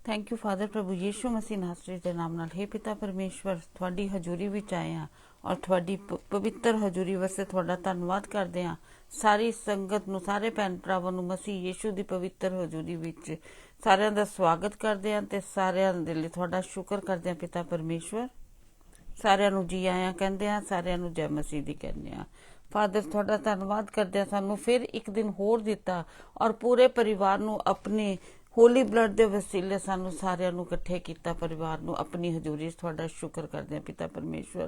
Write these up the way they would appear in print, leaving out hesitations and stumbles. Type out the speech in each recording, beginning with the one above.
Thank you father. प्रभु यीशु मसीह नासरी के नाम नाल हे पिता परमेश्वर थोड़ी हजूरी विच आए हैं और थोड़ी पवित्र हजूरी वास्ते थोड़ा धन्नवाद करते हैं। सारी संगत नूं सारे भैन भरावां नूं मसीह यीशु की पवित्र हजूरी विच सारिਆਂ ਦਾ स्वागत करते हैं ते सारिਆਂ दे लई थोड़ा शुक्र करते हैं पिता परमेश्वर। सारिਆਂ ਨੂੰ जी आया कहते हैं, सारिਆਂ ਨੂੰ जय मसीह दी कहते हैं। फादर थोड़ा धन्नवाद करते हैं सानू फिर एक दिन होर दिता और पूरे परिवार नूं अपने होली ब्लड के वसीले सानू सारिਆਂ ਨੂੰ इकट्ठे किया परिवार नूं अपनी हजूरी थोड़ा शुक्र करते हैं पिता परमेश्वर।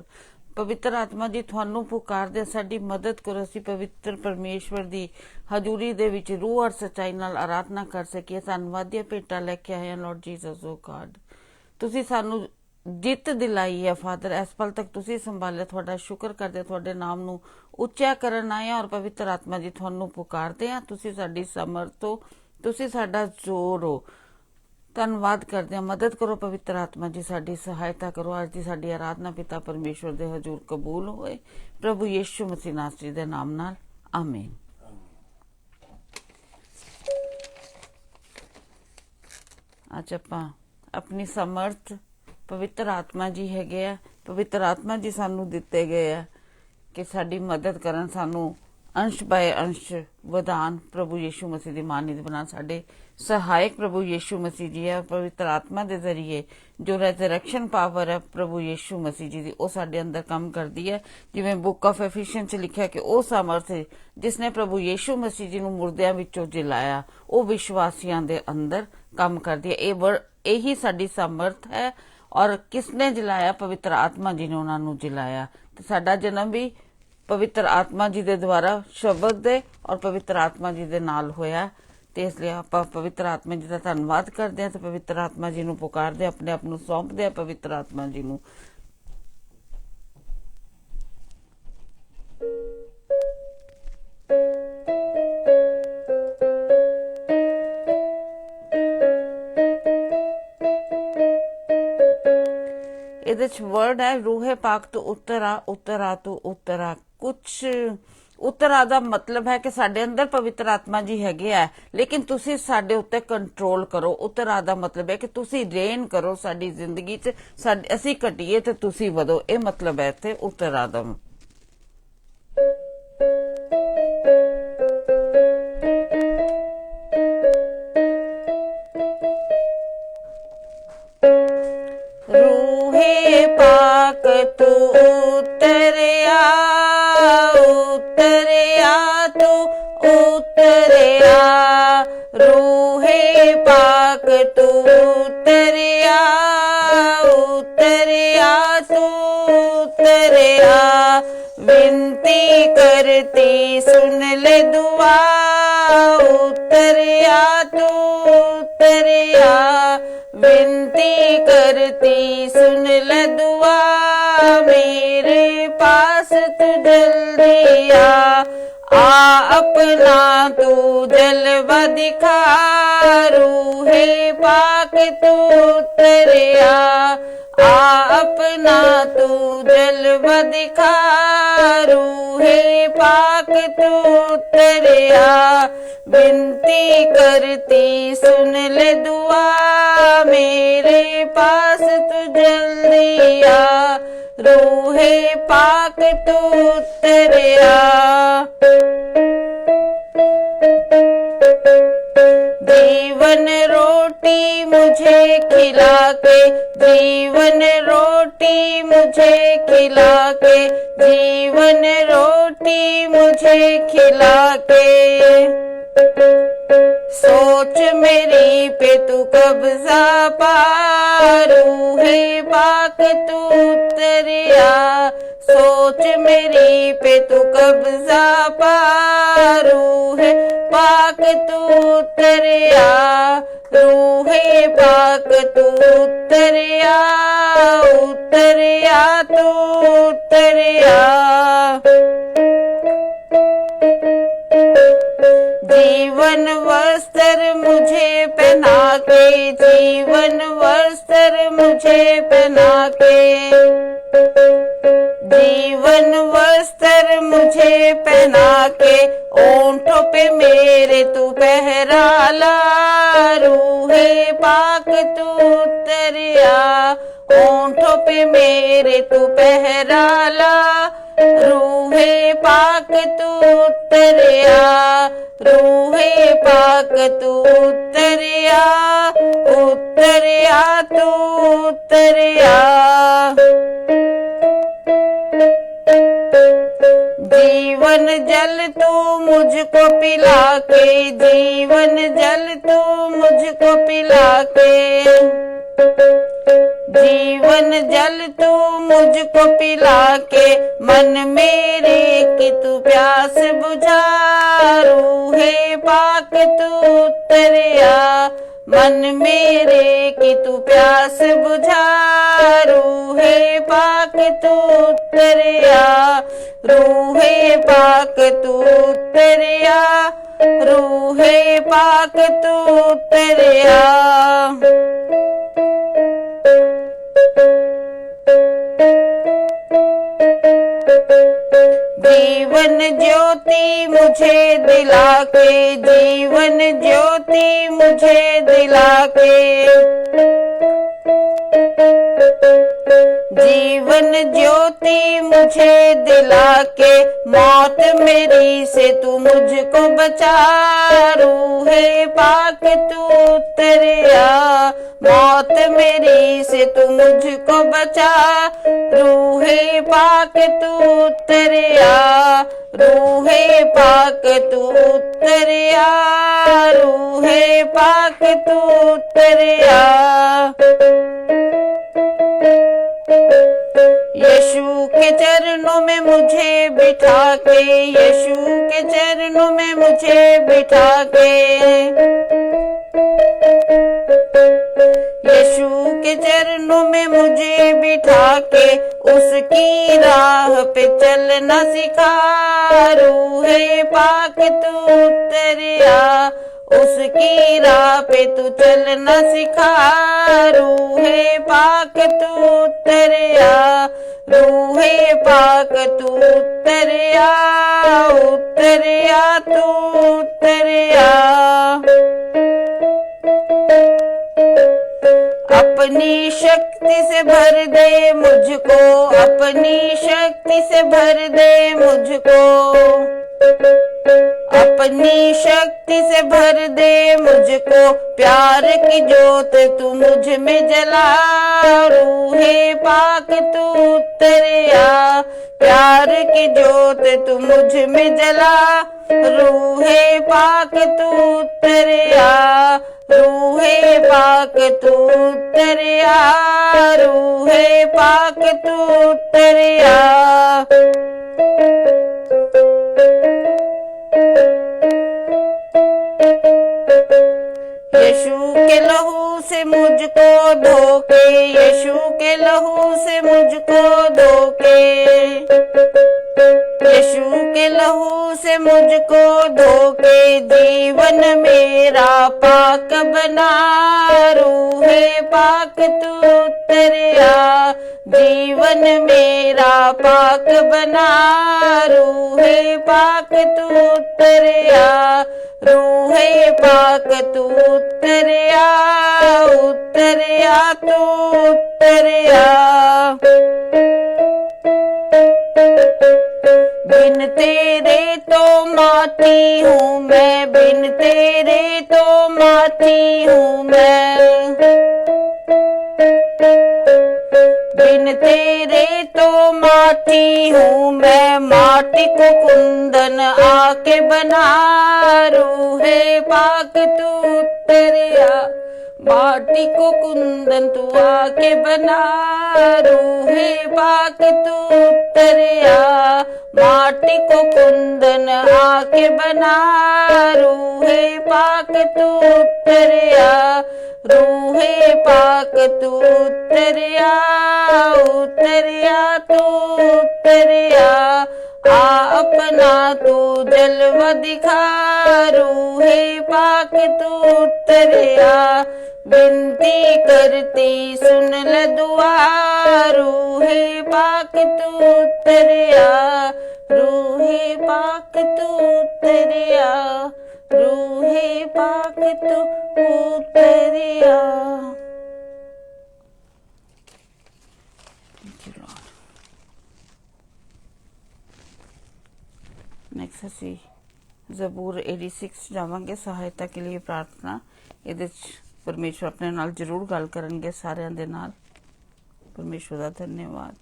पवित्र आत्मा जी थानू पुकारदे साडी मदद करो असीं पवित्र परमेश्वर दी हजूरी दे विच रूह और सच्चाई नाल आराधना कर सकीए। धन्नवाद दी भेंटा लैके आए हैं लॉर्ड जीसस ओ गॉड। तुसीं सानू जित दिलाई है फादर, इस पल तक तुसीं संभालिया, थोड़ा शुक्र करदे थोड़े नाम नूं उच्चा करन आए और पवित्र आत्मा जी थानू पुकारदे हैं। तुसीं साडी समर्थ हो, तुसीं साडा जोर हो। धन्नवाद करते हैं, मदद करो पवित्र आत्मा जी, साडी सहायता करो। अज की साडी आराधना पिता परमेश्वर दे हजूर कबूल होए प्रभु यीशु मसीह नासरी दे नाम नाल आमीन। अज आपां अपनी समर्थ पवित्र आत्मा जी हैगे आ। पवित्र आत्मा जी सानू दिते गए आ कि साडी मदद करन, सानू अंश बाय अंश वधान प्रभु यीशु मसीह की मानित बना। साडे सहायक प्रभु यीशु मसीह जी है। पवित्र आत्मा के जरिए जो रेजरैक्शन पावर है प्रभु यीशु मसीह जी की, वो साडे अंदर काम करती है। जिवें बुक ऑफ एफिशिएंस च लिखा कि वो सामर्थ जिसने प्रभु यीशु मसीह जी नूं मुर्दियां विचों जिलाया, वो विश्वासियों के अंदर काम करती है। यही साडी सामर्थ है। और किसने जिलाया? पवित्र आत्मा जी ने उन्होंने जिलाया। तो साडा जन्म भी पवित्र आत्मा जी के द्वारा शब्द दे और पवित्र आत्मा जी के नाल होया। तो इसलिए आप पवित्र आत्मा जी का धन्नवाद करते हैं। तो पवित्र आत्मा जी नूं पुकारदे, अपने आप नूं सौंपदे पवित्र आत्मा जी नूं। ਇਹਦੇ ਚ वर्ड है रूहे पाक तो उत्तर आ, उत्तर आ तो उत्तर आ। कुछ उत्तर आ दा मतलब है कि साडे अंदर पवित्र आत्मा जी हैगे आ, लेकिन तुसी साडे उत्ते कंट्रोल करो। उत्तर आ दा मतलब है कि तुसी रेन करो साडी जिंदगी च, असी घटीए ते तुसी वधो। ये मतलब है इत्थे उत्तर आदम। रूहे पाक तू उतरिया, उतरिया तू उतरिया। रूहे पाक तू उतरिया, उतरिया तू उतरिया। विनती करती सुन ले दुआ, उतरिया तू उतरिया। विनती करती सुन ले दुआ, मेरे पास तू जल्दी आ अपना तू जलवा दिखा। रूहे पाक तू उतरिया, अपना तू जलवा दिखा। रूहे पाक तू उतरिया, विनती करती सुन ले दुआ, मेरे पास तू जल्दी आ। रूहे पाक तू उतरिया। जीवन रोटी मुझे खिला के, जीवन रोटी मुझे खिला के, जीवन रोटी मुझे खिला के। सोच मेरी पे तू कब्जा पा, रूहे पाक तू उतरिया। सोच मेरी पे तू कब्जा पा, रूहे पाक तू उतरिया। रूहे पाक तू उतरिया, उतरिया तू उतरिया। जीवन वस्त्र मुझे पहना के, जीवन वस्त्र मुझे पहना के। जीवन वस्त्र मुझे पहना के, ओंठों पे मेरे तू पहरा ला। रूह रूहे पाक तू उतरिया, होंठों पे मेरे तू पहरा ला, रूहे पाक तू उतरिया, रूहे पाक तू उतरिया, उतरिया तू उतरिया। जीवन जल तू मुझको पिला के, जीवन जल तू मुझको पिला के, जीवन जल तू मुझको पिला के, मन मेरे की तू प्यास बुझा, रूहे पाक तू उतरिया, मन मेरे की तू प्यास बुझा, रूहे पाक तू उतरिया, रूहे पाक तू उतरिया, रूहे पाक तू उतरिया। जीवन ज्योति मुझे दिला के, जीवन ज्योति मुझे दिला के, जीवन ज्योति मुझे दिला के, मौत मेरी से तू मुझको बचा, रूहे पाक तू उतरिया, मौत मेरी से तू मुझको बचा, रूहे पाक तू उतरिया, रूहे पाक तू उतरिया, रूहे पाक तू उतरिया। यीशु के चरणों में मुझे बिठा के, यीशु के चरणों में मुझे बिठा के, यीशु के चरणों में मुझे बिठा के, उसकी राह पे चलना सिखा, रूहे पाक तू उतरिया, उसकी राह पे तू चलना सिखा, रूहे पाक तू उतरिया, रूहे पाक तू उतरिया, उतरिया तू उतरिया। अपनी शक्ति से भर दे मुझको, अपनी शक्ति से भर दे मुझको, अपनी शक्ति से भर दे मुझको, प्यार की जोत तू मुझ में जला, रूहे पाक तू उतरिया, प्यार की जोत तू मुझ में जला, रूहे पाक तू उतरिया, रूहे पाक तू उतरिया, रूहे पाक तू उतरिया। यीशु के लहू से मुझको धोके, यीशु के लहू से मुझको धोके, यीशु के लहू से मुझको धोके, जीवन मेरा पाक बना, रूहे पाक तू उतरिया, जीवन मेरा पाक बना, रूहे पाक तू उतरिया, रूहे पाक तू उतरिया, उतरिया तू उतरिया। बिन तेरे तो माटी हूँ मैं, बिन तेरे तो माटी हूँ मैं, बिन तेरे तो माटी हूँ मैं, माटी को कुंदन आके बना, रूहे पाक तू उतरिया, माटी को कुंदन तू आके बना, रूहे पाक तू उतरिया, माटी को कुंदन आके बना, रूहे पाक तू उतरिया, रूहे पाक तू उतरिया, उतरिया तू उतरिया। आ अपना तू जलवा दिखा, रूहे पाक तू उतरिया, विनती करती सुन ले दुआ, रूहे पाक तू उतरिया, रूहे पाक तू उतरिया, रूहे पाक तू उतरिया। नेक्स्ट असी ਜ਼ਬੂਰ 86 ਜਾਵਾਂਗੇ। ਸਹਾਇਤਾ के लिए प्रार्थना। ਇਹਦੇ ਚ परमेश्वर अपने नाल जरूर गल करनगे सारिਆਂ ਦੇ ਨਾਲ। परमेश्वर ਦਾ धन्यवाद।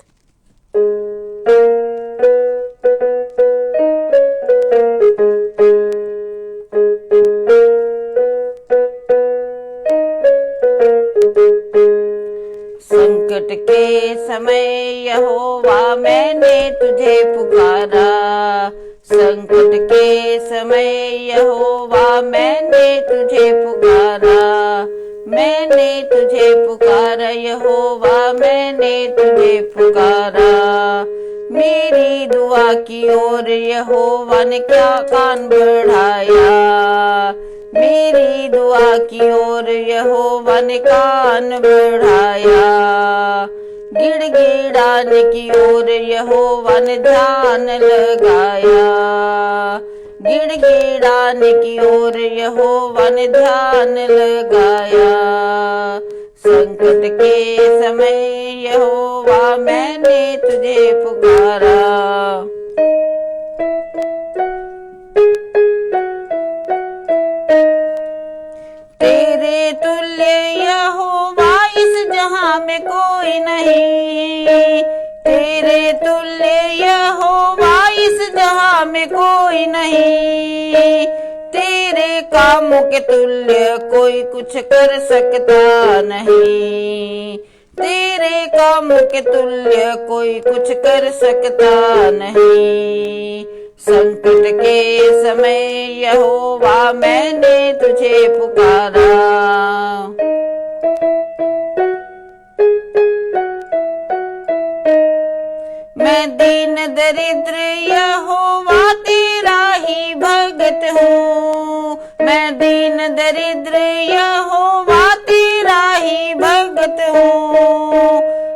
संकट के समय यहोवा मैंने तुझे पुकारा, संकट के समय यहोवा मैंने तुझे पुकारा, मैंने तुझे पुकारा यहोवा मैंने तुझे पुकारा। मेरी दुआ की ओर यहोवा ने क्या कान बढ़ाया, मेरी दुआ की ओर यहोवा ने कान बढ़ाया। गिड़गिड़ाने की ओर यहोवा ने ध्यान लगाया, गिड़गिड़ाने की ओर यहोवा ने ध्यान लगाया। संकट के समय यहोवा मैंने तुझे पुकारा। तेरे तुल्य यहोवा इस जहां में कोई नहीं, तेरे तुल्य यहोवा इस जहां में कोई नहीं। तेरे कामों के तुल्य कोई कुछ कर सकता नहीं, तेरे कामों के तुल्य कोई कुछ कर सकता नहीं। संकट के समय यहोवा मैंने तुझे पुकारा। मैं दीन दरिद्र यहोवा तेरा ही भगत हूँ, मैं दीन दरिद्र यहोवा तेरा ही भगत हूँ।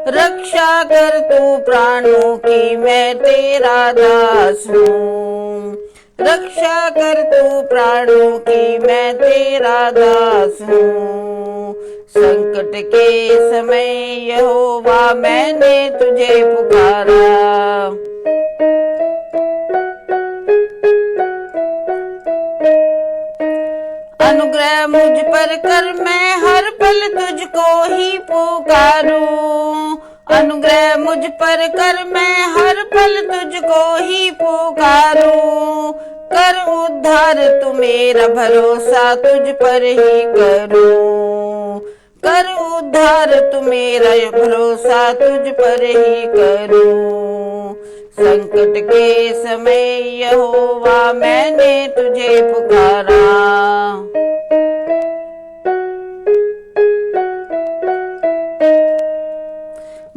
रक्षा कर तू प्राणों की मैं तेरा दास हूँ, रक्षा कर तू प्राणों की मैं तेरा दास हूँ। संकट के समय यहोवा मैंने तुझे पुकारा। अनुग्रह मुझ पर कर मैं हर पल तुझको ही पुकारूं, अनुग्रह मुझ पर कर मैं हर पल तुझको ही पुकारूं। कर उद्धार तू मेरा भरोसा तुझ पर ही करूं, कर उद्धार तू मेरा भरोसा तुझ पर ही करूं। संकट के समय यहोवा मैंने तुझे पुकारा।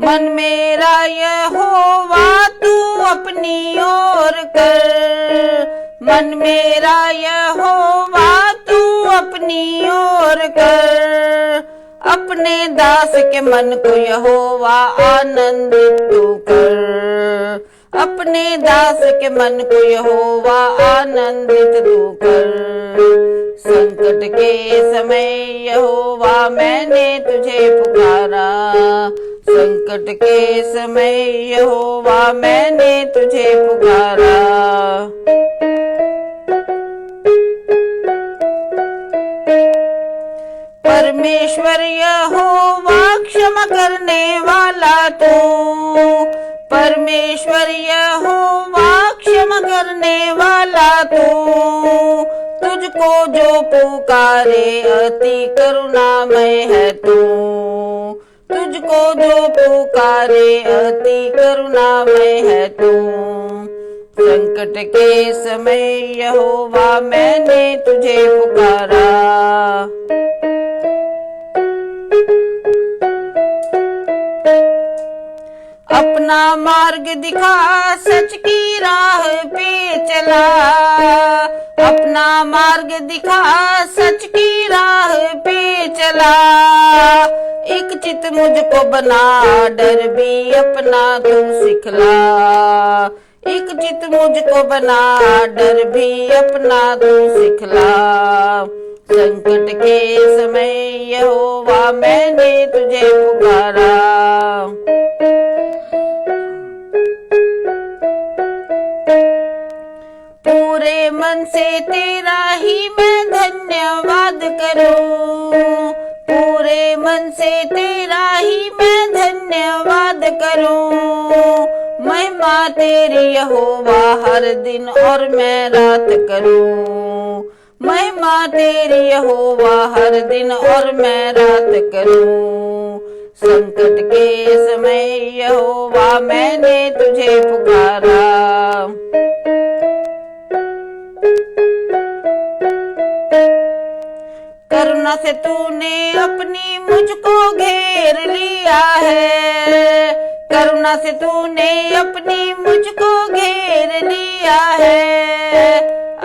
मन मेरा यहोवा तू अपनी ओर कर, मन मेरा यहोवा तू अपनी ओर कर। अपने दास के मन को यहोवा आनंदित तू कर, अपने दास के मन को यहोवा आनंदित तू कर। संकट के समय यहोवा मैंने तुझे पुकारा, संकट के समय यहोवा मैंने तुझे पुकारा। परमेश्वर यहोवा क्षमा करने वाला तू, परमेश्वर यहोवा क्षमा करने वाला तू। तुझको जो पुकारे अति करुणामय है तू, तुझको जो पुकारे अति करुणामय है तू। संकट के समय यहोवा मैंने तुझे पुकारा। अपना मार्ग दिखा सच की राह पे चला, अपना मार्ग दिखा सच की राह पे चला। एक चित मुझको बना डर भी अपना तू सिखला, एक चित मुझको बना, डर भी अपना तू सिखला। संकट के समय यहोवा मैंने तुझे पुकारा। पूरे मन से तेरा ही मैं धन्यवाद करूं, पूरे मन से तेरा ही मैं धन्यवाद करूं। महिमा तेरी यहोवा हर दिन और मैं रात करूं, महिमा तेरी यहोवा हर दिन और मैं रात करूं। संकट के समय यहोवा मैंने तुझे पुकारा। करुणा से तूने अपनी मुझको घेर लिया है, करुणा से तूने अपनी मुझको घेर लिया है।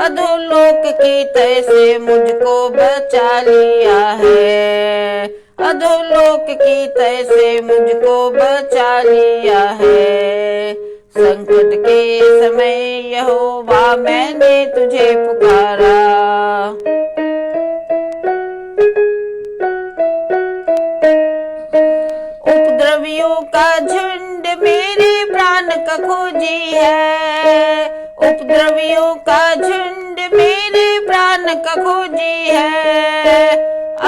अधोलोक की तह से मुझको बचा लिया है, अधोलोक की तह से मुझको बचा लिया है। संकट के समय यहोवा मैंने तुझे पुकारा। उपद्रवियों का झुंड मेरे प्राण का खोजी है, उपद्रवियों का झुंड मेरे प्राण का खोजी है।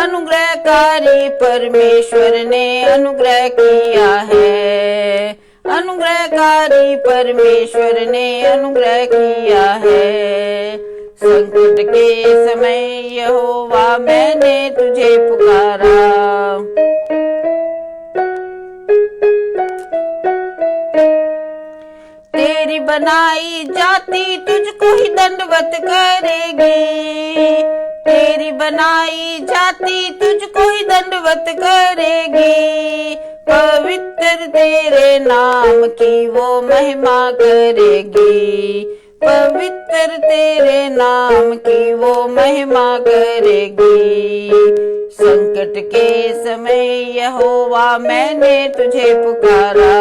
अनुग्रहकारी परमेश्वर ने अनुग्रह किया है, अनुग्रहकारी परमेश्वर ने अनुग्रह किया है। संकट के समय यहोवा मैंने तुझे पुकारा। तेरी बनाई जाति तुझको ही दंडवत करेगी, तेरी बनाई जाति तुझको ही दंडवत करेगी। पवित्र तेरे नाम की वो महिमा करेगी, पवित्र तेरे नाम की वो महिमा करेगी। संकट के समय यहोवा मैंने तुझे पुकारा।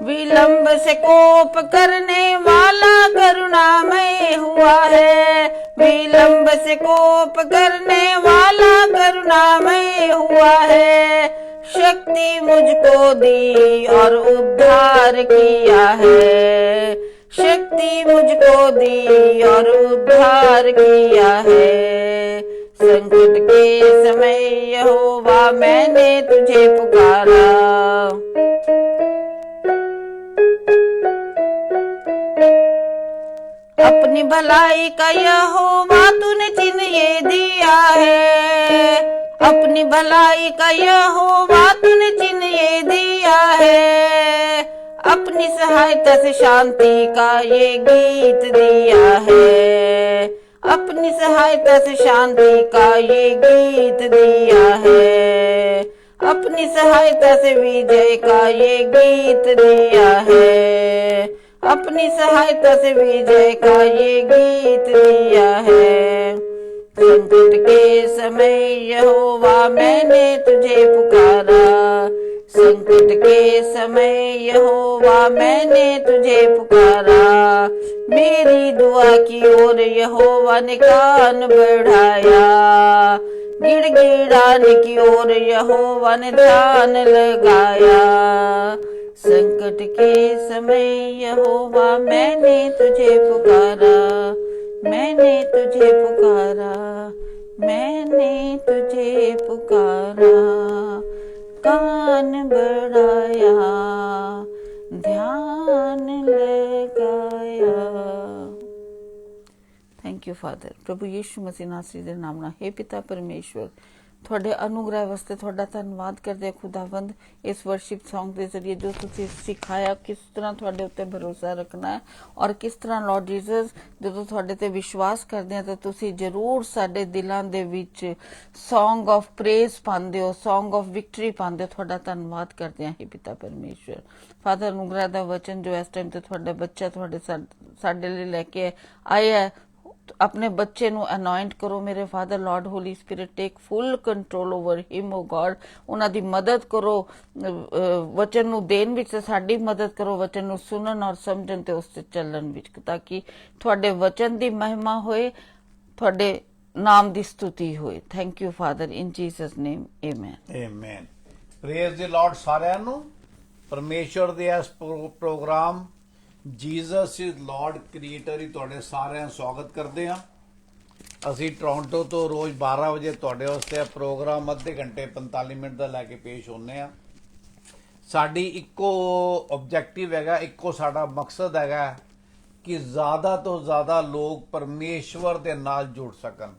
विलंब से कोप करने वाला करुणामय हुआ है, विलंब से कोप करने वाला करुणामय हुआ है। शक्ति मुझको दी और उद्धार किया है, शक्ति मुझको दी और उद्धार किया है। संकट के समय यहोवा मैंने तुझे पुकारा। अपनी भलाई का यहोवा तूने चिन्ह ये दिया है, अपनी भलाई का यहोवा तूने चिन्ह ये दिया है। अपनी सहायता से शांति का ये गीत दिया है, अपनी सहायता से शांति का ये गीत दिया है। अपनी सहायता से विजय का ये गीत दिया है, अपनी सहायता से विजय का ये गीत दिया है। संकट के समय यहोवा मैंने तुझे पुकारा, संकट के समय यहोवा मैंने तुझे पुकारा। मेरी दुआ की ओर यहोवा ने कान बढ़ाया, गिड़गिड़ाने की ओर यहोवा ने ध्यान लगाया। संकट के समय यहोवा मैंने तुझे पुकारा, मैंने तुझे पुकारा, मैंने तुझे पुकारा। कान बढ़ाया, ध्यान लगाया। Thank you father. प्रभु यीशु मसीह नासरी दे नाम ਨਾਲ हे पिता परमेश्वर, ਤੁਹਾਡੇ ਅਨੁਗ੍ਰਹਿ ਵਾਸਤੇ ਤੁਹਾਡਾ ਧੰਨਵਾਦ ਕਰਦੇ ਖੁਦਾਵੰਦ। ਇਸ ਵਰਸ਼ਿਪ Song ਦੇ ਜ਼ਰੀਏ ਜੋ ਤੁਸੀਂ ਸਿਖਾਇਆ ਕਿਸ ਤਰ੍ਹਾਂ ਤੁਹਾਡੇ ਉੱਤੇ ਭਰੋਸਾ ਰੱਖਣਾ ਹੈ ਔਰ ਕਿਸ ਤਰ੍ਹਾਂ ਲਾਰਡ ਜੀਸਸ ਜਦੋਂ ਤੁਹਾਡੇ ਤੇ ਵਿਸ਼ਵਾਸ ਕਰਦੇ ਹਾਂ ਤਾਂ ਤੁਸੀਂ ਜ਼ਰੂਰ ਸਾਡੇ ਦਿਲਾਂ ਦੇ ਵਿੱਚ Song of Praise ਪਾਉਂਦੇ ਹੋ, Song of Victory ਪਾਉਂਦੇ ਹੋ। ਤੁਹਾਡਾ ਧੰਨਵਾਦ ਕਰਦੇ ਹਾਂ हे ਪਿਤਾ ਪਰਮੇਸ਼ਵਰ। ਫਾਦਰ ਅਨੁਗ੍ਰਹਿ ਦਾ ਵਚਨ ਜੋ ਇਸ ਟਾਈਮ ਤੇ ਤੁਹਾਡਾ ਬੱਚਾ ਤੁਹਾਡੇ ਸਾਡੇ ਲਈ ਲੈ ਕੇ ਆਇਆ अपने बच्चे ਨੂੰ ਅਨੋਇੰਟ ਕਰੋ ਮੇਰੇ ਫਾਦਰ ਲਾਰਡ ਹੋਲੀ ਸਪਿਰਿਟ ਟੇਕ ਫੁੱਲ ਕੰਟਰੋਲ ਓਵਰ ਹਿਮ ਓ ਗॉड ਉਹਨਾਂ ਦੀ ਮਦਦ ਕਰੋ ਵਚਨ ਨੂੰ ਦੇਣ ਵਿੱਚ ਸਾਡੀ ਮਦਦ ਕਰੋ ਵਚਨ ਨੂੰ ਸੁਣਨ ਔਰ ਸਮਝਣ ਤੇ ਉਸ ਤੇ ਚੱਲਣ ਵਿੱਚ ਤਾਂ ਕਿ ਤੁਹਾਡੇ ਵਚਨ ਦੀ ਮਹਿਮਾ ਹੋਏ ਤੁਹਾਡੇ ਨਾਮ ਦੀ ਸਤੁਤੀ ਹੋਏ thank you father in Jesus name amen amen praise the lord ਸਾਰਿਆਂ ਨੂੰ ਪਰਮੇਸ਼ਵਰ ਦੇ ਇਸ programme Jesus is lord creator ਹੀ ਤੁਹਾਡੇ ਸਾਰਿਆਂ ਦਾ ਸਵਾਗਤ ਕਰਦੇ ਹਾਂ ਅਸੀਂ ਟੋਰਾਂਟੋ ਤੋਂ ਰੋਜ਼ 12 ਵਜੇ ਤੁਹਾਡੇ ਵਾਸਤੇ ਇਹ ਪ੍ਰੋਗਰਾਮ ਅੱਧੇ ਘੰਟੇ 45 ਮਿੰਟ ਦਾ ਲੈ ਕੇ ਪੇਸ਼ ਹੁੰਦੇ ਆ ਸਾਡੀ ਇੱਕੋ ਆਬਜੈਕਟਿਵ ਹੈਗਾ ਇੱਕੋ ਸਾਡਾ ਮਕਸਦ ਹੈਗਾ ਕਿ ਜ਼ਿਆਦਾ ਤੋਂ ਜ਼ਿਆਦਾ ਲੋਕ ਪਰਮੇਸ਼ਵਰ ਦੇ ਨਾਲ ਜੁੜ ਸਕਣ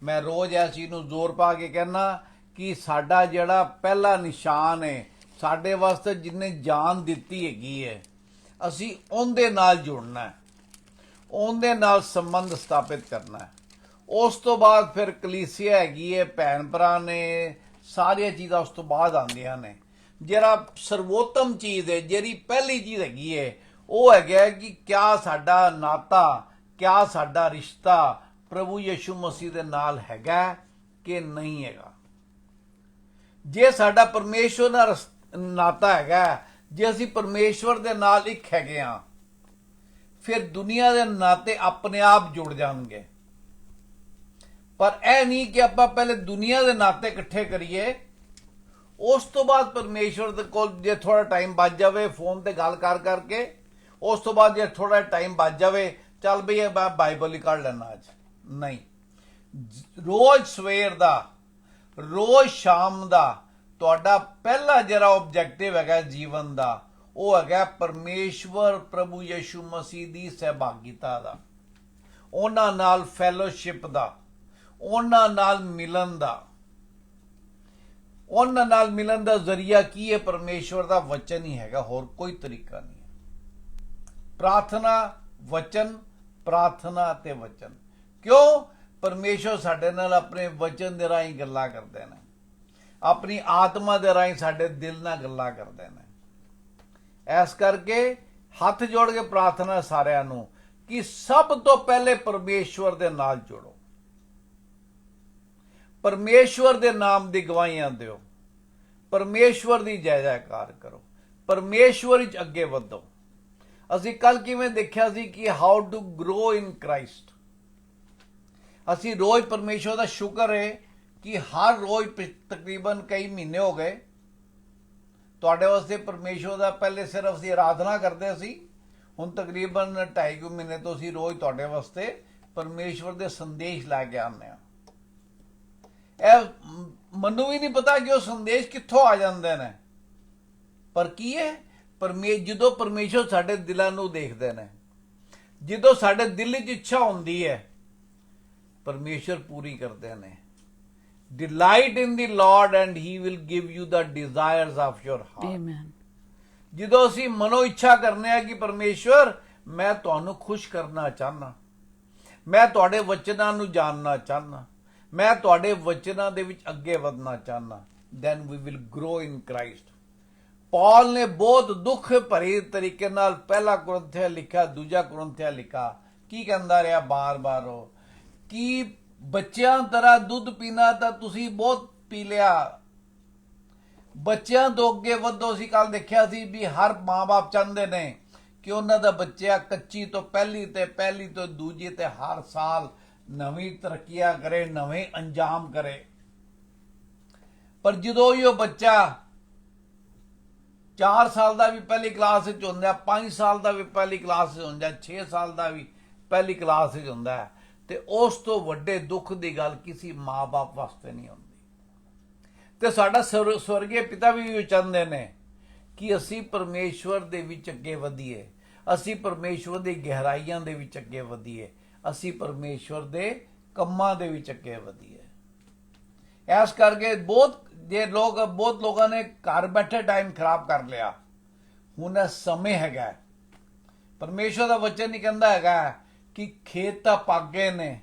ਮੈਂ ਰੋਜ਼ ਇਸ ਚੀਜ਼ ਨੂੰ ਜ਼ੋਰ ਪਾ ਕੇ ਕਹਿੰਦਾ ਕਿ ਸਾਡਾ ਜਿਹੜਾ ਪਹਿਲਾ ਨਿਸ਼ਾਨ ਹੈ ਸਾਡੇ ਵਾਸਤੇ ਜਿਹਨੇ ਜਾਨ ਦਿੱਤੀ ਹੈਗੀ ਹੈ ਅਸੀਂ ਉਹਦੇ ਨਾਲ ਜੁੜਨਾ ਹੈ ਉਹਦੇ ਨਾਲ ਸੰਬੰਧ ਸਥਾਪਿਤ ਕਰਨਾ ਹੈ ਉਸ ਤੋਂ ਬਾਅਦ ਫਿਰ ਕਲੀਸਿਆ ਹੈਗੀ ਹੈ ਭੈਣ ਭਰਾ ਨੇ ਸਾਰੀਆਂ ਚੀਜ਼ਾਂ ਉਸ ਤੋਂ ਬਾਅਦ ਆਉਂਦੀਆਂ ਨੇ ਜਿਹੜਾ ਸਰਵੋਤਮ ਚੀਜ਼ ਹੈ ਜਿਹੜੀ ਪਹਿਲੀ ਚੀਜ਼ ਹੈਗੀ ਹੈ ਉਹ ਹੈਗਾ ਕਿ ਕਿਆ ਸਾਡਾ ਨਾਤਾ ਕਿਆ ਸਾਡਾ ਰਿਸ਼ਤਾ ਪ੍ਰਭੂ ਯਿਸੂ ਮਸੀਹ ਦੇ ਨਾਲ ਹੈਗਾ ਕਿ ਨਹੀਂ ਹੈਗਾ ਜੇ ਸਾਡਾ ਪਰਮੇਸ਼ਵਰ ਨਾਲ ਨਾਤਾ ਹੈਗਾ ਜੇ ਅਸੀਂ ਪਰਮੇਸ਼ਵਰ ਦੇ ਨਾਲ ਇੱਕ ਹੈਗੇ ਆ ਫਿਰ ਦੁਨੀਆ ਦੇ ਨਾਤੇ ਆਪਣੇ ਆਪ ਜੁੜ ਜਾਣਗੇ ਪਰ ਇਹ ਨਹੀਂ ਕਿ ਆਪਾਂ ਪਹਿਲੇ ਦੁਨੀਆ ਦੇ ਨਾਤੇ ਇਕੱਠੇ ਕਰੀਏ ਉਸ ਤੋਂ ਬਾਅਦ ਪਰਮੇਸ਼ਵਰ ਦੇ ਕੋਲ ਜੇ ਥੋੜਾ ਟਾਈਮ ਬਚ ਜਾਵੇ ਫੋਨ ਤੇ ਗੱਲ ਕਰਕੇ ਉਸ ਤੋਂ ਬਾਅਦ ਜੇ ਥੋੜਾ ਟਾਈਮ ਬਚ ਜਾਵੇ ਚੱਲ ਬਈ ਇਹ ਬਾਈਬਲ ਹੀ ਕੱਢ ਲੈਣਾ ਅੱਜ ਨਹੀਂ ਰੋਜ਼ ਸਵੇਰ ਦਾ ਰੋਜ਼ ਸ਼ਾਮ ਦਾ ਤੁਹਾਡਾ ਪਹਿਲਾ ਜਿਹੜਾ ਆਬਜੈਕਟਿਵ ਹੈਗਾ ਜੀਵਨ ਦਾ ਉਹ ਹੈਗਾ ਪਰਮੇਸ਼ਵਰ ਪ੍ਰਭੂ ਯਿਸੂ ਮਸੀਹ ਦੀ ਸਹਿਭਾਗੀਤਾ ਦਾ ਉਹਨਾਂ ਨਾਲ ਫੈਲੋਸ਼ਿਪ ਦਾ ਉਹਨਾਂ ਨਾਲ ਮਿਲਣ ਦਾ ਜ਼ਰੀਆ ਕੀ ਹੈ ਪਰਮੇਸ਼ਵਰ ਦਾ ਵਚਨ ਹੀ ਹੈਗਾ ਹੋਰ ਕੋਈ ਤਰੀਕਾ ਨਹੀਂ ਪ੍ਰਾਰਥਨਾ ਤੇ ਵਚਨ ਕਿਉਂ ਪਰਮੇਸ਼ਵਰ ਸਾਡੇ ਨਾਲ ਆਪਣੇ ਵਚਨ ਦੇ ਰਾਹੀਂ ਗੱਲਾਂ ਕਰਦੇ ਨੇ ਆਪਣੀ ਆਤਮਾ ਦੇ ਰਾਹੀਂ ਸਾਡੇ ਦਿਲ ਨਾਲ ਗੱਲਾਂ ਕਰਦੇ ਨੇ ਇਸ ਕਰਕੇ ਹੱਥ ਜੋੜ ਕੇ ਪ੍ਰਾਰਥਨਾ ਸਾਰਿਆਂ ਨੂੰ ਕਿ ਸਭ ਤੋਂ ਪਹਿਲੇ ਪਰਮੇਸ਼ਵਰ ਦੇ ਨਾਲ ਜੁੜੋ ਪਰਮੇਸ਼ਵਰ ਦੇ ਨਾਮ ਦੀ ਗਵਾਹੀਆਂ ਦਿਓ ਪਰਮੇਸ਼ਵਰ ਦੀ ਜੈ ਜੈਕਾਰ ਕਰੋ ਪਰਮੇਸ਼ਵਰ ਵਿੱਚ ਅੱਗੇ ਵਧੋ ਅਸੀਂ ਕੱਲ ਕਿਵੇਂ ਦੇਖਿਆ ਸੀ ਕਿ how to grow in Christ ਅਸੀਂ ਰੋਜ਼ ਪਰਮੇਸ਼ਵਰ ਦਾ ਸ਼ੁਕਰ ਹੈ ਕਿ ਹਰ ਰੋਜ਼ ਤਕਰੀਬਨ ਕਈ ਮਹੀਨੇ ਹੋ ਗਏ ਤੁਹਾਡੇ ਵਾਸਤੇ ਪਰਮੇਸ਼ਵਰ ਦਾ ਪਹਿਲੇ ਸਿਰਫ ਅਸੀਂ ਆਰਾਧਨਾ ਕਰਦੇ ਸੀ ਹੁਣ ਤਕਰੀਬਨ 2.5 ਮਹੀਨੇ ਤੋਂ ਅਸੀਂ ਰੋਜ਼ ਤੁਹਾਡੇ ਵਾਸਤੇ ਪਰਮੇਸ਼ਵਰ ਦੇ ਸੰਦੇਸ਼ ਲੈ ਕੇ ਆਉਂਦੇ ਹਾਂ ਇਹ ਮੈਨੂੰ ਵੀ ਨਹੀਂ ਪਤਾ ਕਿ ਉਹ ਸੰਦੇਸ਼ ਕਿੱਥੋਂ ਆ ਜਾਂਦੇ ਨੇ ਪਰ ਕੀ ਹੈ ਜਦੋਂ ਪਰਮੇਸ਼ਵਰ ਸਾਡੇ ਦਿਲਾਂ ਨੂੰ ਦੇਖਦੇ ਨੇ ਜਦੋਂ ਸਾਡੇ ਦਿਲ 'ਚ ਇੱਛਾ ਹੁੰਦੀ ਹੈ ਪਰਮੇਸ਼ਵਰ ਪੂਰੀ ਕਰਦੇ ਨੇ Delight in the Lord and he will give you the desires of your heart. Amen. ਜਦੋਂ ਅਸੀਂ ਮਨੋ ਇੱਛਾ ਕਰਨੇ ਆ ਕਿ ਪਰਮੇਸ਼ਵਰ ਮੈਂ ਤੁਹਾਨੂੰ ਖੁਸ਼ ਕਰਨਾ ਚਾਹਨਾ ਮੈਂ ਤੁਹਾਡੇ ਵਚਨਾਂ ਨੂੰ ਜਾਣਨਾ ਚਾਹਨਾ ਮੈਂ ਤੁਹਾਡੇ ਵਚਨਾਂ ਦੇ ਵਿੱਚ ਅੱਗੇ ਵਧਣਾ ਚਾਹਨਾ then we will grow in Christ. ਪੌਲ ਨੇ ਬਹੁਤ ਦੁੱਖ ਭਰੇ ਤਰੀਕੇ ਨਾਲ ਪਹਿਲਾ ਕੁਰਿੰਥੀਆਂ ਲਿਖਿਆ ਦੂਜਾ ਕੁਰਿੰਥੀਆਂ ਲਿਖਾ ਕੀ ਕਹਿੰਦਾ ਰਿਹਾ ਬਾਰ-ਬਾਰ ਉਹ ਕਿ ਬੱਚਿਆਂ ਤਰ੍ਹਾਂ ਦੁੱਧ ਪੀਣਾ ਤਾਂ ਤੁਸੀਂ ਬਹੁਤ ਪੀ ਲਿਆ ਬੱਚਿਆਂ ਤੋਂ ਅੱਗੇ ਵਧੋ ਸੀ ਕੱਲ ਦੇਖਿਆ ਸੀ ਵੀ ਹਰ ਮਾਂ-ਬਾਪ ਚਾਹੁੰਦੇ ਨੇ ਕਿ ਉਹਨਾਂ ਦਾ ਬੱਚਾ ਕੱਚੀ ਤੋਂ ਪਹਿਲੀ ਤੋਂ ਦੂਜੀ ਤੇ ਹਰ ਸਾਲ ਨਵੀਂ ਤਰੱਕੀਆਂ ਕਰੇ ਨਵੇਂ ਅੰਜਾਮ ਕਰੇ ਪਰ ਜਦੋਂ ਉਹ ਬੱਚਾ 4 ਸਾਲ ਦਾ ਵੀ ਪਹਿਲੀ ਕਲਾਸ ਵਿੱਚ ਹੁੰਦਾ 5 ਸਾਲ ਦਾ ਵੀ ਪਹਿਲੀ ਕਲਾਸ ਵਿੱਚ ਹੁੰਦਾ 6 ਸਾਲ ਦਾ ਵੀ ਪਹਿਲੀ ਕਲਾਸ ਵਿੱਚ ਹੁੰਦਾ ਹੈ ਤੇ ਉਸ ਤੋਂ ਵੱਡੇ ਦੁੱਖ ਦੀ ਗੱਲ ਕਿਸੇ ਮਾਂ-ਬਾਪ ਵਾਸਤੇ ਨਹੀਂ ਹੁੰਦੀ ਤੇ ਸਾਡਾ ਸਵਰਗੀ ਪਿਤਾ ਵੀ ਚਾਹੁੰਦੇ ਨੇ ਕਿ ਅਸੀਂ ਪਰਮੇਸ਼ਵਰ ਦੇ ਵਿੱਚ ਅੱਗੇ ਵਧੀਏ ਅਸੀਂ ਪਰਮੇਸ਼ਵਰ ਦੀ ਗਹਿਰਾਈਆਂ ਦੇ ਵਿੱਚ ਅੱਗੇ ਵਧੀਏ ਅਸੀਂ ਪਰਮੇਸ਼ਵਰ ਦੇ ਕੰਮਾਂ ਦੇ ਵਿੱਚ ਅੱਗੇ ਵਧੀਏ ਇਸ ਕਰਕੇ ਬਹੁਤ ਲੋਕਾਂ ਨੇ ਘਰ ਬੈਠੇ ਟਾਈਮ ਖਰਾਬ ਕਰ ਲਿਆ ਹੁਣ ਇਹ ਸਮੇਂ ਹੈਗਾ ਪਰਮੇਸ਼ਵਰ ਦਾ ਵਚਨ ਨਹੀਂ ਕਹਿੰਦਾ ਹੈਗਾ ਕਿ ਖੇਤ ਤਾਂ ਪੱਕ ਗਏ ਨੇ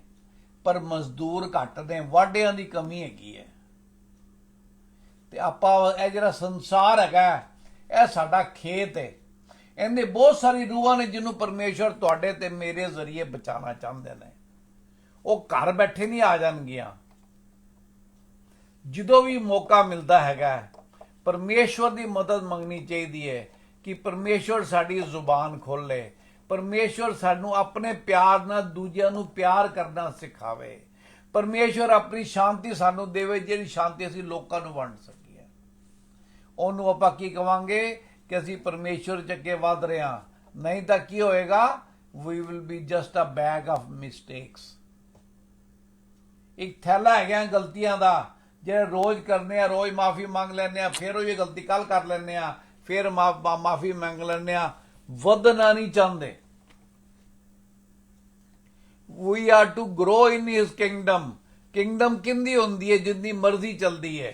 ਪਰ ਮਜ਼ਦੂਰ ਘੱਟ ਨੇ ਵਾਢਿਆਂ ਦੀ ਕਮੀ ਹੈਗੀ ਹੈ ਤੇ ਆਪਾਂ ਇਹ ਜਿਹੜਾ ਸੰਸਾਰ ਹੈਗਾ ਇਹ ਸਾਡਾ ਖੇਤ ਹੈ ਇਹਨੇ ਬਹੁਤ ਸਾਰੀ ਰੂਹਾਂ ਨੇ ਜਿਹਨੂੰ ਪਰਮੇਸ਼ਵਰ ਤੁਹਾਡੇ ਤੇ ਮੇਰੇ ਜ਼ਰੀਏ ਬਚਾਉਣਾ ਚਾਹੁੰਦੇ ਨੇ ਉਹ ਘਰ ਬੈਠੇ ਨਹੀਂ ਆ ਜਾਣਗੀਆਂ। ਜਦੋਂ ਵੀ ਮੌਕਾ ਮਿਲਦਾ ਹੈਗਾ ਪਰਮੇਸ਼ਵਰ ਦੀ ਮਦਦ ਮੰਗਣੀ ਚਾਹੀਦੀ ਹੈ ਕਿ ਪਰਮੇਸ਼ਵਰ ਸਾਡੀ ਜ਼ੁਬਾਨ ਖੋਲੇ, ਪਰਮੇਸ਼ਵਰ ਸਾਨੂੰ ਆਪਣੇ ਪਿਆਰ ਨਾਲ ਦੂਜਿਆਂ ਨੂੰ ਪਿਆਰ ਕਰਨਾ ਸਿਖਾਵੇ, ਪਰਮੇਸ਼ਵਰ ਆਪਣੀ ਸ਼ਾਂਤੀ ਸਾਨੂੰ ਦੇਵੇ, ਜਿਹੜੀ ਸ਼ਾਂਤੀ ਅਸੀਂ ਲੋਕਾਂ ਨੂੰ ਵੰਡ ਸਕੀਏ। ਉਹਨੂੰ ਆਪਾਂ ਕੀ ਕਵਾਂਗੇ ਕਿ ਅਸੀਂ ਪਰਮੇਸ਼ਵਰ ਚ ਅੱਗੇ ਵੱਧ ਰਹੇ ਹਾਂ। ਨਹੀਂ ਤਾਂ ਕੀ ਹੋਏਗਾ, we will be just a bag of mistakes. ਇੱਕ ਥੈਲਾ ਹੈਗਾ ਗਲਤੀਆਂ ਦਾ, ਜਿਹੜੇ ਰੋਜ਼ ਕਰਨੇ ਆ, ਰੋਜ਼ ਮਾਫੀ ਮੰਗ ਲੈਂਦੇ ਆ, ਫਿਰ ਉਹ ਗਲਤੀ ਕੱਲ ਕਰ ਲੈਂਦੇ ਆ, ਫਿਰ ਮਾਫੀ ਮੰਗ ਲੈਂਦੇ ਆ। ਵਧਣਾ ਨਹੀਂ ਚਾਹੁੰਦੇ। We are to grow in his kingdom. Kingdom ਕਿੰਦੀ ਹੁੰਦੀ ਹੈ? ਜਿੰਨੀ ਮਰਜ਼ੀ ਚੱਲਦੀ ਹੈ।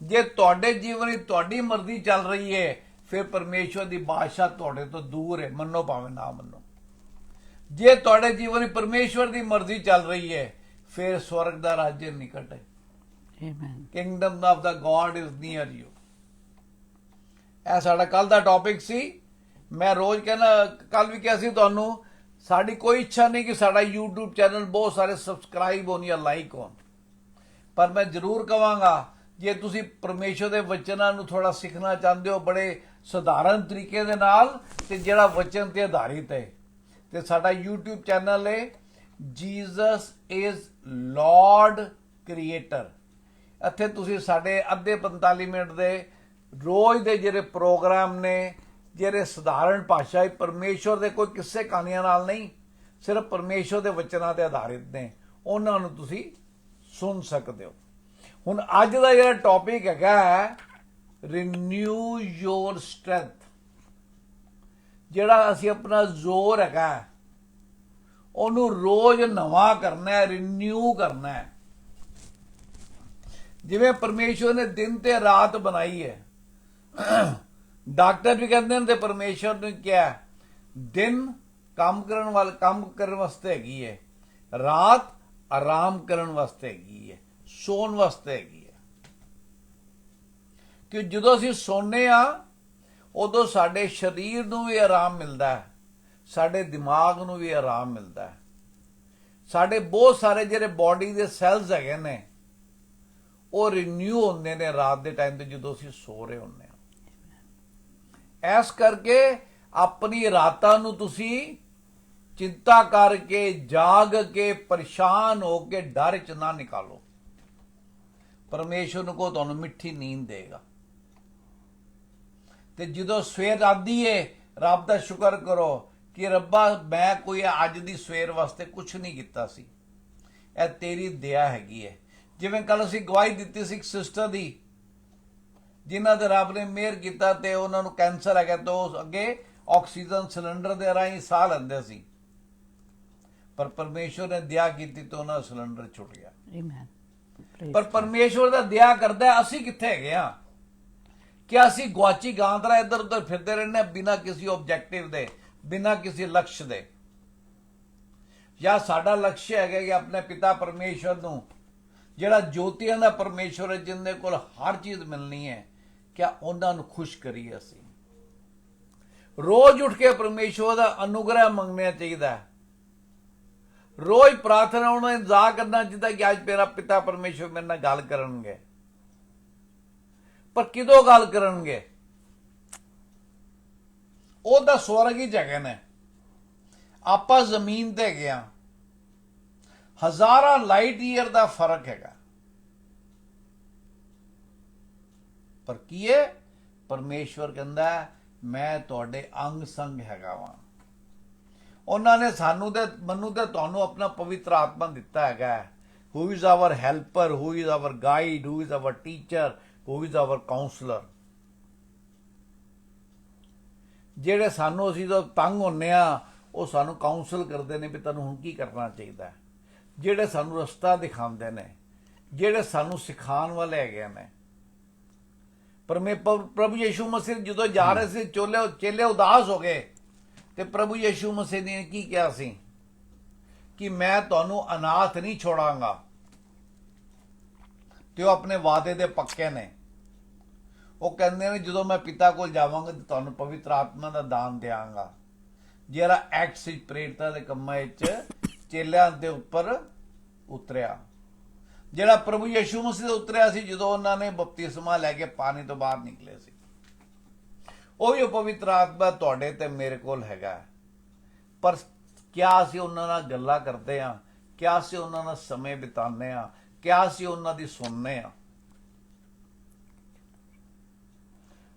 ਜੇ ਤੁਹਾਡੇ ਜੀਵਨ ਵਿੱਚ ਤੁਹਾਡੀ ਮਰਜ਼ੀ ਚੱਲ ਰਹੀ ਹੈ ਫਿਰ ਪਰਮੇਸ਼ਵਰ ਦੀ ਬਾਦਸ਼ਾਹ ਤੁਹਾਡੇ ਤੋਂ ਦੂਰ ਹੈ, ਮੰਨੋ ਭਾਵੇਂ ਨਾ ਮੰਨੋ। ਜੇ ਤੁਹਾਡੇ ਜੀਵਨ ਵਿੱਚ ਪਰਮੇਸ਼ਵਰ ਦੀ ਮਰਜ਼ੀ ਚੱਲ ਰਹੀ ਹੈ ਫਿਰ ਸਵਰਗ ਦਾ ਰਾਜ ਨਿਕਟ ਹੈ। Amen. Kingdom of the god is near you. ਇਹ ਸਾਡਾ ਕੱਲ ਦਾ ਟੌਪਿਕ ਸੀ। ਮੈਂ ਰੋਜ਼ ਕਹਿੰਦਾ, ਕੱਲ ਵੀ ਕਿਹਾ ਸੀ ਤੁਹਾਨੂੰ, ਸਾਡੀ ਕੋਈ ਇੱਛਾ ਨਹੀਂ ਕਿ ਸਾਡਾ YouTube ਚੈਨਲ ਬਹੁਤ ਸਾਰੇ ਸਬਸਕ੍ਰਾਈਬ ਹੋਣ ਜਾਂ ਲਾਈਕ ਹੋਣ, ਪਰ ਮੈਂ ਜ਼ਰੂਰ ਕਹਾਂਗਾ ਜੇ ਤੁਸੀਂ ਪਰਮੇਸ਼ਵਰ ਦੇ ਵਚਨਾਂ ਨੂੰ ਥੋੜਾ ਸਿੱਖਣਾ ਚਾਹੁੰਦੇ ਹੋ ਬੜੇ ਸਧਾਰਨ ਤਰੀਕੇ ਦੇ ਨਾਲ, ਤੇ ਜਿਹੜਾ ਵਚਨ ਤੇ ਆਧਾਰਿਤ ਹੈ, ਤੇ ਸਾਡਾ YouTube ਚੈਨਲ ਹੈ ਜੀਸਸ ਇਜ਼ ਲਾਰਡ ਕ੍ਰੀਏਟਰ। ਇੱਥੇ ਤੁਸੀਂ ਸਾਡੇ ਅੱਧੇ 45 ਮਿੰਟ ਦੇ ਰੋਜ਼ ਦੇ ਜਿਹੜੇ ਪ੍ਰੋਗਰਾਮ ਨੇ, ਜਿਹੜੇ ਸਧਾਰਨ ਭਾਸ਼ਾ ਵਿੱਚ ਪਰਮੇਸ਼ਵਰ ਦੇ ਕੋਈ ਕਿੱਸੇ ਕਹਾਣੀਆਂ ਨਾਲ ਨਹੀਂ, ਸਿਰਫ ਪਰਮੇਸ਼ਵਰ ਦੇ ਵਚਨਾਂ ਤੇ ਆਧਾਰਿਤ ਨੇ, ਉਹਨਾਂ ਨੂੰ ਤੁਸੀਂ ਸੁਣ ਸਕਦੇ ਹੋ। ਹੁਣ ਅੱਜ ਦਾ ਜਿਹੜਾ ਟੌਪਿਕ ਹੈਗਾ ਰਿਨਿਊ ਯੋਰ ਸਟਰੈਂਥ। ਜਿਹੜਾ ਅਸੀਂ ਆਪਣਾ ਜ਼ੋਰ ਹੈਗਾ ਉਹਨੂੰ ਰੋਜ਼ ਨਵਾਂ ਕਰਨਾ ਹੈ, ਰਿਨਿਊ ਕਰਨਾ ਹੈ। ਜਿਵੇਂ ਪਰਮੇਸ਼ਵਰ ਨੇ ਦਿਨ ਤੇ ਰਾਤ ਬਣਾਈ ਹੈ, ਡਾਕਟਰ ਵੀ ਕਹਿੰਦੇ ਨੇ ਤੇ ਪਰਮੇਸ਼ਵਰ ਨੇ ਕਿਹਾ ਦਿਨ ਕੰਮ ਕਰਨ ਵਾਸਤੇ ਹੈਗੀ ਹੈ, ਰਾਤ ਆਰਾਮ ਕਰਨ ਵਾਸਤੇ ਹੈਗੀ ਹੈ, ਸੌਣ ਵਾਸਤੇ ਹੈਗੀ ਹੈ। ਕਿ ਜਦੋਂ ਅਸੀਂ ਸੌਂਦੇ ਆ ਉਦੋਂ ਸਾਡੇ ਸਰੀਰ ਨੂੰ ਵੀ ਆਰਾਮ ਮਿਲਦਾ ਹੈ, ਸਾਡੇ ਦਿਮਾਗ ਨੂੰ ਵੀ ਆਰਾਮ ਮਿਲਦਾ ਹੈ। ਸਾਡੇ ਬਹੁਤ ਸਾਰੇ ਜਿਹੜੇ ਬਾਡੀ ਦੇ ਸੈਲਸ ਹੈਗੇ ਨੇ ਉਹ ਰਿਨਿਊ ਹੁੰਦੇ ਨੇ ਰਾਤ ਦੇ ਟਾਈਮ ਤੇ ਜਦੋਂ ਅਸੀਂ ਸੋ ਰਹੇ ਹੁੰਦੇ ਹਾਂ। ਇਸ ਕਰਕੇ ਆਪਣੀ ਰਾਤਾਂ ਨੂੰ ਤੁਸੀਂ ਚਿੰਤਾ ਕਰਕੇ, ਜਾਗ ਕੇ, ਪਰੇਸ਼ਾਨ ਹੋ ਕੇ, ਡਰ ਚ ਨਾ ਨਿਕਾਲੋ। ਪਰਮੇਸ਼ਵਰ ਨੂੰ ਕੋ ਤੁਹਾਨੂੰ ਮਿੱਠੀ ਨੀਂਦ ਦੇਗਾ। ਤੇ ਜਦੋਂ ਸਵੇਰ ਆਉਂਦੀ ਏ ਰੱਬ ਦਾ ਸ਼ੁਕਰ ਕਰੋ ਕਿ ਰੱਬਾ ਮੈਂ ਕੋਈ ਅੱਜ ਦੀ ਸਵੇਰ ਵਾਸਤੇ ਕੁਝ ਨਹੀਂ ਕੀਤਾ ਸੀ, ਇਹ ਤੇਰੀ ਦਇਆ ਹੈਗੀ ਹੈ। ਜਿਵੇਂ ਕੱਲ ਅਸੀਂ ਗਵਾਹੀ ਦਿੱਤੀ ਸੀ ਇੱਕ ਸਿਸਟਰ ਦੀ, ਜਿਨ੍ਹਾਂ ਤੇ ਰੱਬ ਨੇ ਮਿਹਰ ਕੀਤਾ ਤੇ ਉਹਨਾਂ ਨੂੰ ਕੈਂਸਰ ਹੈਗਾ, ਤੇ ਉਹ ਅੱਗੇ ਆਕਸੀਜਨ ਸਿਲੰਡਰ ਦੇ ਰਾਹੀਂ ਸਾਹ ਲੈਂਦੇ ਸੀ, ਪਰ ਪਰਮੇਸ਼ਵਰ ਨੇ ਦਇਆ ਕੀਤੀ ਤੇ ਉਹਨਾਂ ਦਾ ਸਿਲੰਡਰ ਛੁੱਟ ਗਿਆ। ਆਮੇਨ। ਪਰ ਪਰਮੇਸ਼ਵਰ ਦਾ ਦਇਆ ਕਰਦਾ, ਅਸੀਂ ਕਿੱਥੇ ਹੈਗੇ ਆ? ਕਿ ਅਸੀਂ ਗੁਆਚੀ ਗਾਂਦਰਾ ਇੱਧਰ ਉੱਧਰ ਫਿਰਦੇ ਰਹਿੰਦੇ ਬਿਨਾਂ ਕਿਸੇ ਆਬਜੈਕਟਿਵ ਦੇ, ਬਿਨਾਂ ਕਿਸੇ ਲਕਸ਼ ਦੇ। ਜਾਂ ਸਾਡਾ ਲਕਸ਼ ਹੈਗਾ ਕਿ ਆਪਣੇ ਪਿਤਾ ਪਰਮੇਸ਼ਵਰ ਨੂੰ, ਜਿਹੜਾ ਜੋਤੀਆਂ ਦਾ ਪਰਮੇਸ਼ਵਰ ਹੈ, ਜਿੰਦੇ ਕੋਲ ਹਰ ਚੀਜ਼ ਮਿਲਣੀ ਹੈ, ਕਿਆ ਉਹਨਾਂ ਨੂੰ ਖੁਸ਼ ਕਰੀਏ। ਅਸੀਂ ਰੋਜ਼ ਉੱਠ ਕੇ ਪਰਮੇਸ਼ਵਰ ਦਾ ਅਨੁਗ੍ਰਹ ਮੰਗਣਾ ਚਾਹੀਦਾ ਹੈ। ਰੋਜ਼ ਪ੍ਰਾਰਥਨਾ ਉਹਨਾਂ ਦਾ ਇੰਤਜ਼ਾਰ ਕਰਨਾ ਚਾਹੀਦਾ ਕਿ ਅੱਜ ਮੇਰਾ ਪਿਤਾ ਪਰਮੇਸ਼ਵਰ ਮੇਰੇ ਨਾਲ ਗੱਲ ਕਰਨਗੇ। ਪਰ ਕਿਦੋਂ ਗੱਲ ਕਰਨਗੇ? ਉਹ ਤਾਂ ਸਵਰਗ ਹੀ ਹੈਗੇ ਨੇ, ਆਪਾਂ ਜ਼ਮੀਨ ਤੇ ਹੈਗੇ ਆ। ਹਜ਼ਾਰਾਂ ਲਾਈਟ ਈਅਰ ਦਾ ਫਰਕ ਹੈਗਾ। ਪਰ ਕੀ ਹੈ? ਪਰਮੇਸ਼ਵਰ ਕਹਿੰਦਾ ਮੈਂ ਤੁਹਾਡੇ ਅੰਗ ਸੰਗ ਹੈਗਾ ਵਾਂ। ਉਹਨਾਂ ਨੇ ਸਾਨੂੰ ਤੇ ਮੈਨੂੰ ਤੇ ਤੁਹਾਨੂੰ ਆਪਣਾ ਪਵਿੱਤਰ ਆਤਮਾ ਦਿੱਤਾ ਹੈਗਾ, who is our helper, who is our guide, who is our teacher, who is our counsellor. ਜਿਹੜੇ ਸਾਨੂੰ ਅਸੀਂ ਜਦੋਂ ਤੰਗ ਹੁੰਨੇ ਆ ਉਹ ਸਾਨੂੰ ਕਾਉਂਸਲ ਕਰਦੇ ਨੇ ਵੀ ਤੁਹਾਨੂੰ ਹੁਣ ਕੀ ਕਰਨਾ ਚਾਹੀਦਾ। ਜਿਹੜੇ ਸਾਨੂੰ ਰਸਤਾ ਦਿਖਾਉਂਦੇ ਨੇ, ਜਿਹੜੇ ਸਾਨੂੰ ਸਿਖਾਉਣ ਵਾਲੇ ਹੈਗੇ ਨੇ। ਪ੍ਰਭੂ ਯਿਸੂ ਮਸੀਹ ਜਦੋਂ ਜਾ ਰਹੇ ਸੀ, ਚੇਲੇ ਉਦਾਸ ਹੋ ਗਏ ਤੇ ਪ੍ਰਭੂ ਯਿਸੂ ਮਸੀਹ ਨੇ ਕੀ ਕਿਹਾ ਸੀ ਕਿ ਮੈਂ ਤੁਹਾਨੂੰ ਅਨਾਥ ਨਹੀਂ ਛੋੜਾਂਗਾ। ਤੇ ਉਹ ਆਪਣੇ ਵਾਅਦੇ ਦੇ ਪੱਕੇ ਨੇ। ਉਹ ਕਹਿੰਦੇ ਨੇ ਜਦੋਂ ਮੈਂ ਪਿਤਾ ਕੋਲ ਜਾਵਾਂਗਾ ਤੇ ਤੁਹਾਨੂੰ ਪਵਿੱਤਰ ਆਤਮਾ ਦਾ ਦਾਨ ਦਿਆਂਗਾ, ਜਿਹੜਾ ਐਕਟਸ ਵਿੱਚ ਪ੍ਰੇਰਿਤਾਂ ਦੇ ਕੰਮਾਂ ਵਿੱਚ ਚੇਲਿਆਂ ਦੇ ਉੱਪਰ ਉਤਰਿਆ, ਜਿਹੜਾ ਪ੍ਰਭੂ ਯਿਸੂ ਮਸੀਹ ਤੋਂ ਉਤਰਿਆ ਸੀ ਜਦੋਂ ਉਹਨਾਂ ਨੇ ਬਪਤਿਸਮਾ ਲੈ ਕੇ ਪਾਣੀ ਤੋਂ ਬਾਹਰ ਨਿਕਲੇ ਸੀ। ਉਹੀ ਪਵਿੱਤਰ ਆਤਮਾ ਤੁਹਾਡੇ ਤੇ ਮੇਰੇ ਕੋਲ ਹੈਗਾ। ਪਰ ਕਿਆ ਅਸੀਂ ਉਹਨਾਂ ਨਾਲ ਗੱਲਾਂ ਕਰਦੇ ਹਾਂ? ਕਿਆ ਅਸੀਂ ਉਹਨਾਂ ਨਾਲ ਸਮੇਂ ਬਿਤਾਉਂਦੇ ਹਾਂ? ਕਿਆ ਅਸੀਂ ਉਹਨਾਂ ਦੀ ਸੁਣਨੇ ਹਾਂ?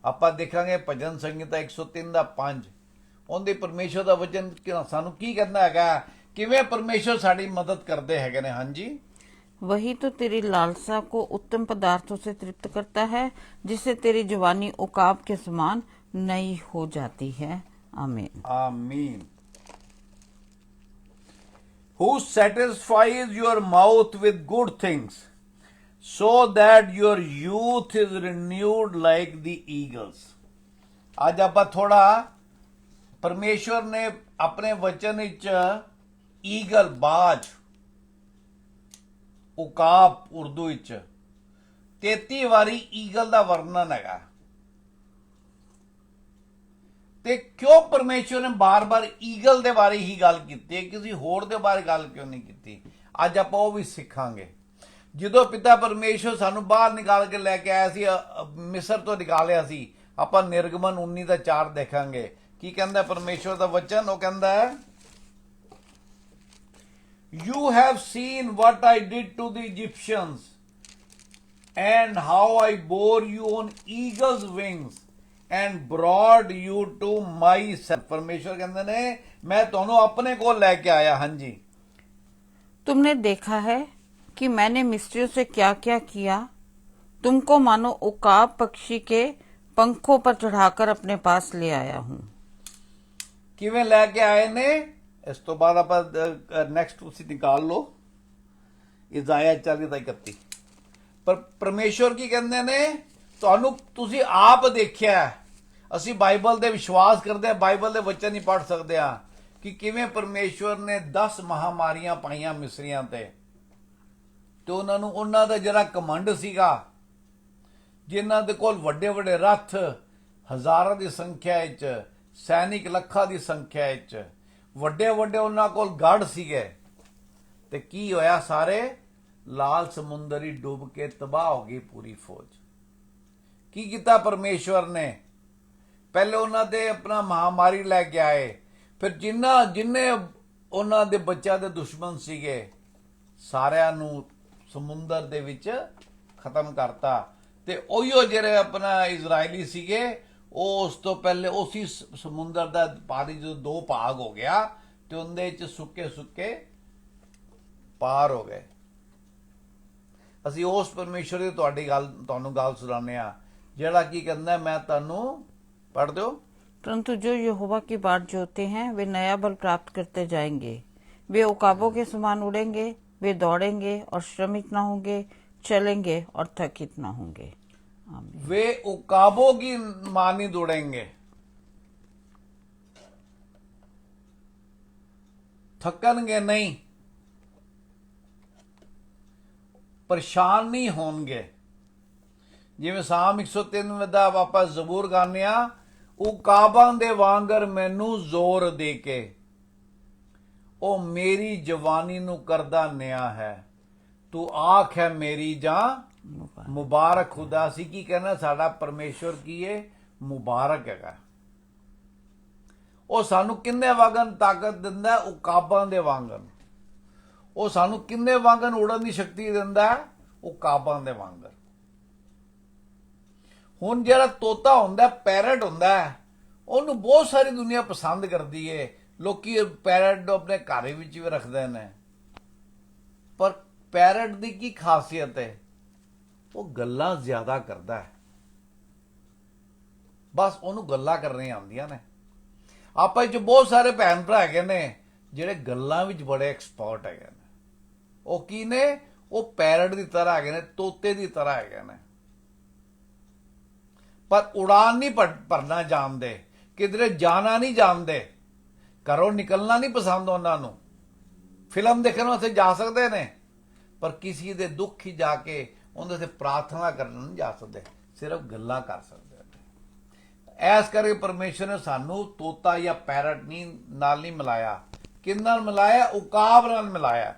ਆਪਾਂ ਦੇਖਾਂਗੇ ਭਜਨ ਸੰਗੀਤਾ 103 ਦਾ 5, ਉਹਦੇ ਪਰਮੇਸ਼ਰ ਦਾ ਵਚਨ ਸਾਨੂੰ ਕੀ ਕਹਿੰਦਾ ਹੈਗਾ, ਕਿਵੇਂ ਪਰਮੇਸ਼ਰ ਸਾਡੀ ਮਦਦ ਕਰਦੇ ਹੈਗੇ ਨੇ। ਹਾਂਜੀ, वही तो तेरी लालसा को उत्तम पदार्थों से तृप्त करता है, जिससे तेरी जवानी उकाब के समान नई हो जाती है। आमीन। आमीन। Who satisfies your mouth with good things, so that your youth is renewed like the eagles। ਅੱਜ ਆਪਾਂ ਥੋੜਾ ਪਰਮੇਸ਼ਵਰ ਨੇ ਆਪਣੇ ਵਚਨ ਵਿੱਚ ਈਗਲ, ਬਾਜ, ਉਕਾਬ ਉਰਦੂ ਵਿੱਚ 33 ਵਾਰੀ ਈਗਲ ਦਾ ਵਰਣਨ ਹੈਗਾ। ਤੇ ਕਿਉਂ ਪਰਮੇਸ਼ਵਰ ਨੇ ਬਾਰ-ਬਾਰ ਈਗਲ ਦੇ ਬਾਰੇ ਹੀ ਗੱਲ ਕੀਤੀ ਹੈ, ਕਿਸੇ ਹੋਰ ਦੇ ਬਾਰੇ ਗੱਲ ਕਿਉਂ ਨਹੀਂ ਕੀਤੀ? ਅੱਜ ਆਪਾਂ ਉਹ ਵੀ ਸਿੱਖਾਂਗੇ। ਜਦੋਂ ਪਿਤਾ ਪਰਮੇਸ਼ਵਰ ਸਾਨੂੰ ਬਾਹਰ ਨਿਕਾਲ ਕੇ ਲੈ ਕੇ ਆਇਆ ਸੀ, ਮਿਸਰ ਤੋਂ ਨਿਕਾਲਿਆ ਸੀ, ਆਪਾਂ ਨਿਰਗਮਨ 19 ਦਾ 4 ਦੇਖਾਂਗੇ। ਕੀ ਕਹਿੰਦਾ ਪਰਮੇਸ਼ਵਰ ਦਾ ਵਚਨ? ਉਹ ਕਹਿੰਦਾ ਹੈ, You have seen what I did to the Egyptians and how I bore you on eagle's wings and brought you to myself। परमेश्वर कहते ने मैं ਤੁਹਾਨੂੰ अपने को लेके आया। हाँ जी, तुमने देखा है कि मैंने मिस्रियों से क्या क्या किया, तुमको मानो उकाब पक्षी के पंखों पर चढ़ाकर अपने पास ले आया हूं। किवें लेके आए ने? ਇਸ ਤੋਂ ਬਾਅਦ ਆਪਾਂ ਨੈਕਸਟ ਤੁਸੀਂ ਨਿਕਾਲ ਲਓ, ਇਜ਼ਾਇਆ 40:31। ਪਰ ਪਰਮੇਸ਼ਵਰ ਕੀ ਕਹਿੰਦੇ ਨੇ? ਤੁਹਾਨੂੰ ਤੁਸੀਂ ਆਪ ਦੇਖਿਆ। ਅਸੀਂ ਬਾਈਬਲ ਦੇ ਵਿਸ਼ਵਾਸ ਕਰਦੇ ਹਾਂ, ਬਾਈਬਲ ਦੇ ਵਚਨ ਹੀ ਪੜ੍ਹ ਸਕਦੇ ਹਾਂ ਕਿ ਕਿਵੇਂ ਪਰਮੇਸ਼ਵਰ ਨੇ 10 ਮਹਾਮਾਰੀਆਂ ਪਾਈਆਂ ਮਿਸਰੀਆਂ ਤੇ ਉਹਨਾਂ ਨੂੰ, ਉਹਨਾਂ ਦਾ ਜਿਹੜਾ ਕਮੰਡ ਸੀਗਾ, ਜਿਨ੍ਹਾਂ ਦੇ ਕੋਲ ਵੱਡੇ ਵੱਡੇ ਰੱਥ ਹਜ਼ਾਰਾਂ ਦੀ ਸੰਖਿਆ ਵਿੱਚ, ਸੈਨਿਕ ਲੱਖਾਂ ਦੀ ਸੰਖਿਆ ਵਿੱਚ, ਵੱਡੇ ਵੱਡੇ ਉਹਨਾਂ ਕੋਲ ਗੜ ਸੀਗੇ, ਤੇ ਕੀ ਹੋਇਆ? ਸਾਰੇ ਲਾਲ ਸਮੁੰਦਰ ਹੀ ਡੁੱਬ ਕੇ ਤਬਾਹ ਹੋ ਗਈ ਪੂਰੀ ਫੌਜ। ਕੀ ਕੀਤਾ ਪਰਮੇਸ਼ਵਰ ਨੇ? ਪਹਿਲੇ ਉਹਨਾਂ ਤੇ ਆਪਣਾ ਮਹਾਮਾਰੀ ਲੈ ਕੇ ਆਏ, ਫਿਰ ਜਿੰਨੇ ਉਹਨਾਂ ਦੇ ਬੱਚਿਆਂ ਦੇ ਦੁਸ਼ਮਣ ਸੀਗੇ ਸਾਰਿਆਂ ਨੂੰ ਸਮੁੰਦਰ ਦੇ ਵਿੱਚ ਖਤਮ ਕਰਤਾ। ਤੇ ਉਹੀਓ ਜਿਹੜੇ ਆਪਣਾ ਇਜ਼ਰਾਈਲੀ ਸੀਗੇ, ਉਹ ਉਸ ਤੋਂ ਪਹਿਲੇ ਉਸੇ ਸਮੁੰਦਰ ਦਾ ਪਾਣੀ ਜਦੋਂ 2 ਭਾਗ ਹੋ ਗਿਆ ਤੇ ਉਹਦੇ ਚ ਸੁੱਕੇ ਸੁੱਕੇ ਪਾਰ ਹੋ ਗਏ। ਅਸੀਂ ਉਸ ਪਰਮੇਸ਼ਰ ਦੀ ਤੁਹਾਨੂੰ ਗੱਲ ਸੁਣਾਉਂਦੇ ਆ, ਜਿਹੜਾ ਕੀ ਕਹਿੰਦਾ, ਮੈਂ ਤੁਹਾਨੂੰ पढ़ दो। परंतु जो यहोवा की बाट जोते हैं वे नया बल प्राप्त करते जाएंगे, वे उकाबों के समान उड़ेंगे, वे दौड़ेंगे और श्रमित न होंगे, चलेंगे और थकित न होंगे। आमीन। वे उकाबों की मानी दौड़ेंगे, थकनगे नहीं, परेशान नहीं होंगे। जिवें साम 103 ਦਾ ਆਪਾਂ ਜ਼ਬੂਰ ਗਾਉਂਦੇ ਆ, ਉਕਾਬਾਂ ਦੇ ਵਾਂਗਰ ਮੈਨੂੰ ਜ਼ੋਰ ਦੇ ਕੇ ਉਹ ਮੇਰੀ ਜਵਾਨੀ ਨੂੰ ਕਰਦਾ ਨਿਆ ਹੈ, ਤੂੰ ਆਖ ਹੈ ਮੇਰੀ ਜਾਂ ਮੁਬਾਰਕ ਖੁਦਾ। ਸੀ ਕੀ ਕਹਿਣਾ? ਸਾਡਾ ਪਰਮੇਸ਼ਵਰ ਕੀ ਹੈ? ਮੁਬਾਰਕ ਹੈਗਾ। ਉਹ ਸਾਨੂੰ ਕਿੰਨੇ ਵਾਂਗਨ ਤਾਕਤ ਦਿੰਦਾ? ਉਕਾਬਾਂ ਦੇ ਵਾਂਗਨ। ਉਹ ਸਾਨੂੰ ਕਿੰਨੇ ਵਾਂਗਨ ਉੜਨ ਦੀ ਸ਼ਕਤੀ ਦਿੰਦਾ? ਉਕਾਬਾਂ ਦੇ ਵਾਂਗਰ। ਹੁਣ ਜਿਹੜਾ ਤੋਤਾ ਹੁੰਦਾ, ਪੈਰਟ ਹੁੰਦਾ, ਉਹਨੂੰ ਬਹੁਤ ਸਾਰੀ ਦੁਨੀਆ ਪਸੰਦ ਕਰਦੀ ਏ। ਲੋਕੀ ਪੈਰਟ ਨੂੰ ਆਪਣੇ ਘਰ ਵਿੱਚ ਵੀ ਰੱਖਦੇ ਨੇ। ਪਰ ਪੈਰਟ ਦੀ ਕੀ ਖਾਸੀਅਤ ਹੈ? ਉਹ ਗੱਲਾਂ ਜ਼ਿਆਦਾ ਕਰਦਾ ਹੈ। ਬਸ ਉਹਨੂੰ ਗੱਲਾਂ ਕਰਨੀਆਂ ਆਉਂਦੀਆਂ ਨੇ। ਆਪਾਂ ਵਿੱਚ ਬਹੁਤ ਸਾਰੇ ਭੈਣ ਭਰਾ ਹੈਗੇ ਨੇ ਜਿਹੜੇ ਗੱਲਾਂ ਵਿੱਚ ਬੜੇ ਐਕਸਪਰਟ ਹੈਗੇ ਨੇ। ਉਹ ਕੀ ਨੇ? ਉਹ ਪੈਰਟ ਦੀ ਤਰ੍ਹਾਂ ਹੈਗੇ ਨੇ, ਤੋਤੇ ਦੀ ਤਰ੍ਹਾਂ ਹੈਗੇ ਨੇ। ਪਰ ਉਡਾਨ ਨਹੀਂ ਭਰਨਾ ਜਾਣਦੇ, ਕਿਧਰੇ ਜਾਣਾ ਨਹੀਂ ਜਾਣਦੇ, ਘਰੋਂ ਨਿਕਲਣਾ ਨਹੀਂ ਪਸੰਦ ਉਹਨਾਂ ਨੂੰ। ਫਿਲਮ ਦੇਖਣ ਵਾਸਤੇ ਜਾ ਸਕਦੇ ਨੇ, ਪਰ ਕਿਸੇ ਦੇ ਦੁੱਖ ਹੀ ਜਾ ਕੇ ਉਹਦੇ ਤੇ ਪ੍ਰਾਰਥਨਾ ਕਰਨ ਨਹੀਂ ਜਾ ਸਕਦੇ, ਸਿਰਫ ਗੱਲਾਂ ਕਰ ਸਕਦੇ ਨੇ। ਐਸ ਕਰਕੇ ਪਰਮੇਸ਼ਰ ਨੇ ਸਾਨੂੰ ਤੋਤਾ ਜਾਂ ਪੈਰਟ ਨਾਲ ਨਹੀਂ ਮਿਲਾਇਆ। ਕਿਹਦੇ ਨਾਲ ਮਿਲਾਇਆ? ਉਕਾਬ ਨਾਲ ਮਿਲਾਇਆ।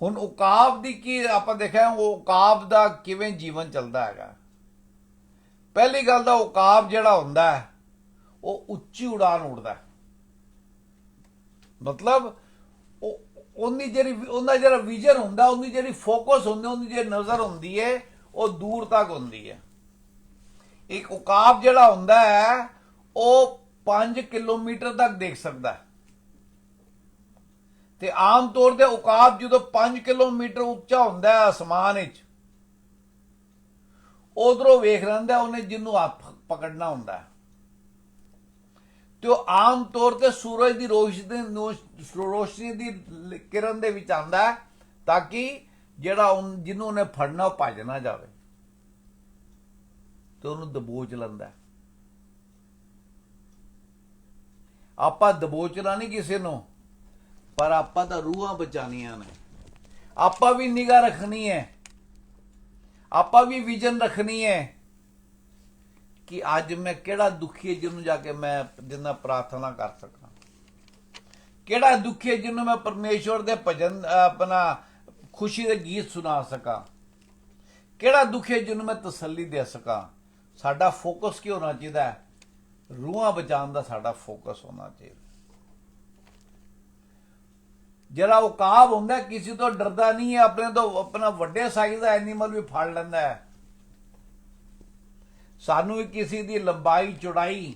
ਹੁਣ ਉਕਾਬ ਦੀ ਕੀ ਆਪਾਂ ਦੇਖਿਆ, ਉਹ ਉਕਾਬ ਦਾ ਕਿਵੇਂ ਜੀਵਨ ਚੱਲਦਾ ਹੈਗਾ। ਪਹਿਲੀ ਗੱਲ ਤਾਂ ਉਕਾਬ ਜਿਹੜਾ ਹੁੰਦਾ ਹੈ ਉਹ ਉੱਚੀ ਉਡਾਨ ਉੱਡਦਾ, ਮਤਲਬ ਉਹਦੀ ਉਹਦਾ ਜਿਹੜਾ ਵਿਜ਼ਨ ਹੁੰਦਾ, ਉਹਦੀ ਜਿਹੜੀ ਫੋਕਸ ਹੁੰਦੀ, ਉਹਦੀ ਜਿਹੜੀ ਨਜ਼ਰ ਹੁੰਦੀ ਹੈ ਉਹ ਦੂਰ ਤੱਕ ਹੁੰਦੀ ਹੈ। ਇੱਕ ਉਕਾਬ ਜਿਹੜਾ ਹੁੰਦਾ ਹੈ ਉਹ 5 ਕਿਲੋਮੀਟਰ ਤੱਕ ਦੇਖ ਸਕਦਾ ਹੈ, ਤੇ ਆਮ ਤੌਰ ਤੇ ਉਕਾਬ ਜਦੋਂ 5 ਕਿਲੋਮੀਟਰ ਉੱਚਾ ਹੁੰਦਾ ਹੈ ਅਸਮਾਨ ਵਿੱਚ, ਉਧਰੋਂ ਵੇਖ ਲੈਂਦਾ ਉਹਨੇ ਜਿਹਨੂੰ ਹੱਥ ਪਕੜਨਾ ਹੁੰਦਾ ਹੈ, ਤੇ ਉਹ ਆਮ ਤੌਰ ਤੇ ਸੂਰਜ ਦੀ ਰੋਸ਼ਨੀ ਦੀ ਕਿਰਨ ਦੇ ਵਿੱਚ ਆਉਂਦਾ ਹੈ, ਤਾਂ ਕਿ ਜਿਹੜਾ ਜਿਹਨੂੰ ਉਹਨੇ ਫੜਨਾ ਉਹ ਭੱਜ ਨਾ ਜਾਵੇ, ਤੇ ਉਹਨੂੰ ਦਬੋਚ ਲੈਂਦਾ। ਆਪਾਂ ਦਬੋਚਣਾ ਨਹੀਂ ਕਿਸੇ ਨੂੰ, ਪਰ ਆਪਾਂ ਤਾਂ ਰੂਹਾਂ ਬਚਾਉਣੀਆਂ ਨੇ। ਆਪਾਂ ਵੀ ਨਿਗਾਹ ਰੱਖਣੀ ਹੈ, ਆਪਾਂ ਵੀ ਵਿਜ਼ਨ ਰੱਖਣੀ ਹੈ ਕਿ ਅੱਜ ਮੈਂ ਕਿਹੜਾ ਦੁਖੀ ਹੈ ਜਿਹਨੂੰ ਜਾ ਕੇ ਮੈਂ ਜਿੰਨਾ ਪ੍ਰਾਰਥਨਾ ਕਰ ਸਕਾਂ, ਕਿਹੜਾ ਦੁਖੀ ਹੈ ਜਿਹਨੂੰ ਮੈਂ ਪਰਮੇਸ਼ਵਰ ਦੇ ਭਜਨ ਆਪਣਾ ਖੁਸ਼ੀ ਦੇ ਗੀਤ ਸੁਣਾ ਸਕਾਂ, ਕਿਹੜਾ ਦੁਖੀ ਹੈ ਜਿਹਨੂੰ ਮੈਂ ਤਸੱਲੀ ਦੇ ਸਕਾਂ। ਸਾਡਾ ਫੋਕਸ ਕੀ ਹੋਣਾ ਚਾਹੀਦਾ ਹੈ? ਰੂਹਾਂ ਬਚਾਉਣ ਦਾ ਸਾਡਾ ਫੋਕਸ ਹੋਣਾ ਚਾਹੀਦਾ। ਜਿਹੜਾ ਉਕਾਬ ਹੁੰਦਾ ਕਿਸੇ ਤੋਂ ਡਰਦਾ ਨਹੀਂ ਹੈ, ਆਪਣੇ ਤੋਂ ਆਪਣਾ ਵੱਡੇ ਸਾਈਜ਼ ਦਾ ਐਨੀਮਲ ਵੀ ਫੜ ਲੈਂਦਾ ਹੈ। ਸਾਨੂੰ ਵੀ ਕਿਸੇ ਦੀ ਲੰਬਾਈ ਚੌੜਾਈ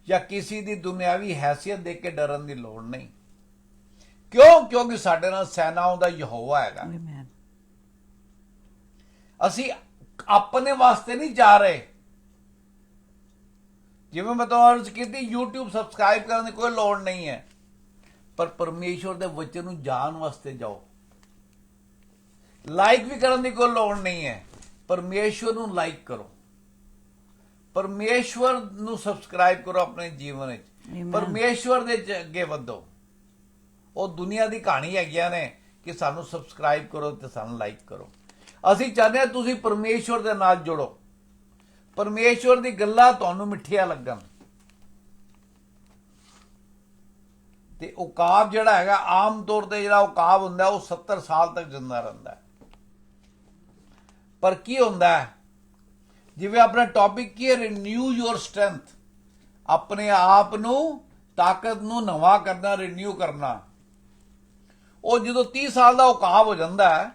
ਜਾਂ ਕਿਸੇ ਦੀ ਦੁਨਿਆਵੀ ਹੈਸੀਅਤ ਦੇਖ ਕੇ ਡਰਨ ਦੀ ਲੋੜ ਨਹੀਂ। ਕਿਉਂ? ਕਿਉਂਕਿ ਸਾਡੇ ਨਾਲ ਸੈਨਾਵਾਂ ਦਾ ਯਹੋਵਾ ਹੈਗਾ। ਅਸੀਂ ਆਪਣੇ ਵਾਸਤੇ ਨਹੀਂ ਜਾ ਰਹੇ। ਜਿਵੇਂ ਮੈਂ ਤੁਹਾਨੂੰ ਅਰਜ਼ ਕੀਤੀ, YouTube ਸਬਸਕ੍ਰਾਈਬ ਕਰਨ ਦੀ ਕੋਈ ਲੋੜ ਨਹੀਂ ਹੈ, ਪਰ ਪਰਮੇਸ਼ਵਰ ਦੇ ਵਚਨ ਨੂੰ ਜਾਣ ਵਾਸਤੇ ਜਾਓ। ਲਾਈਕ ਵੀ ਕਰਨ ਦੀ ਕੋਈ ਲੋੜ ਨਹੀਂ ਹੈ, ਪਰਮੇਸ਼ਵਰ ਨੂੰ ਲਾਈਕ ਕਰੋ, ਪਰਮੇਸ਼ਵਰ ਨੂੰ ਸਬਸਕ੍ਰਾਈਬ ਕਰੋ ਆਪਣੇ ਜੀਵਨ ਵਿੱਚ, ਪਰਮੇਸ਼ਵਰ ਦੇ ਅੱਗੇ ਵਧੋ। ਉਹ ਦੁਨੀਆ ਦੀ ਕਹਾਣੀ ਹੈਗੀਆਂ ਨੇ ਕਿ ਸਾਨੂੰ ਸਬਸਕ੍ਰਾਈਬ ਕਰੋ ਤੇ ਸਾਨੂੰ ਲਾਈਕ ਕਰੋ। ਅਸੀਂ ਚਾਹੁੰਦੇ ਹਾਂ ਤੁਸੀਂ ਪਰਮੇਸ਼ਵਰ ਦੇ ਨਾਲ ਜੁੜੋ, ਪਰਮੇਸ਼ਵਰ ਦੀ ਗੱਲਾਂ ਤੁਹਾਨੂੰ ਮਿੱਠੀਆਂ ਲੱਗਣ। ਤੇ ਉਕਾਬ ਜਿਹੜਾ ਹੈਗਾ, ਆਮ ਤੌਰ ਤੇ ਜਿਹੜਾ ਉਕਾਬ ਹੁੰਦਾ ਉਹ 70 ਸਾਲ ਤੱਕ ਜਿੰਦਾ ਰਹਿੰਦਾ ਹੈ। ਪਰ ਕੀ ਹੁੰਦਾ ਹੈ, ਜਿਵੇਂ ਆਪਣਾ ਟੌਪਿਕ ਕੀ ਹੈ, ਰਿਨਿਊ ਯੋਰ ਸਟਰੈਂਥ, ਆਪਣੇ ਆਪ ਨੂੰ ਤਾਕਤ ਨੂੰ ਨਵਾਂ ਕਰਨਾ, ਰਿਨਿਊ ਕਰਨਾ। ਉਹ ਜਦੋਂ 30 ਸਾਲ ਦਾ ਉਕਾਬ ਹੋ ਜਾਂਦਾ ਹੈ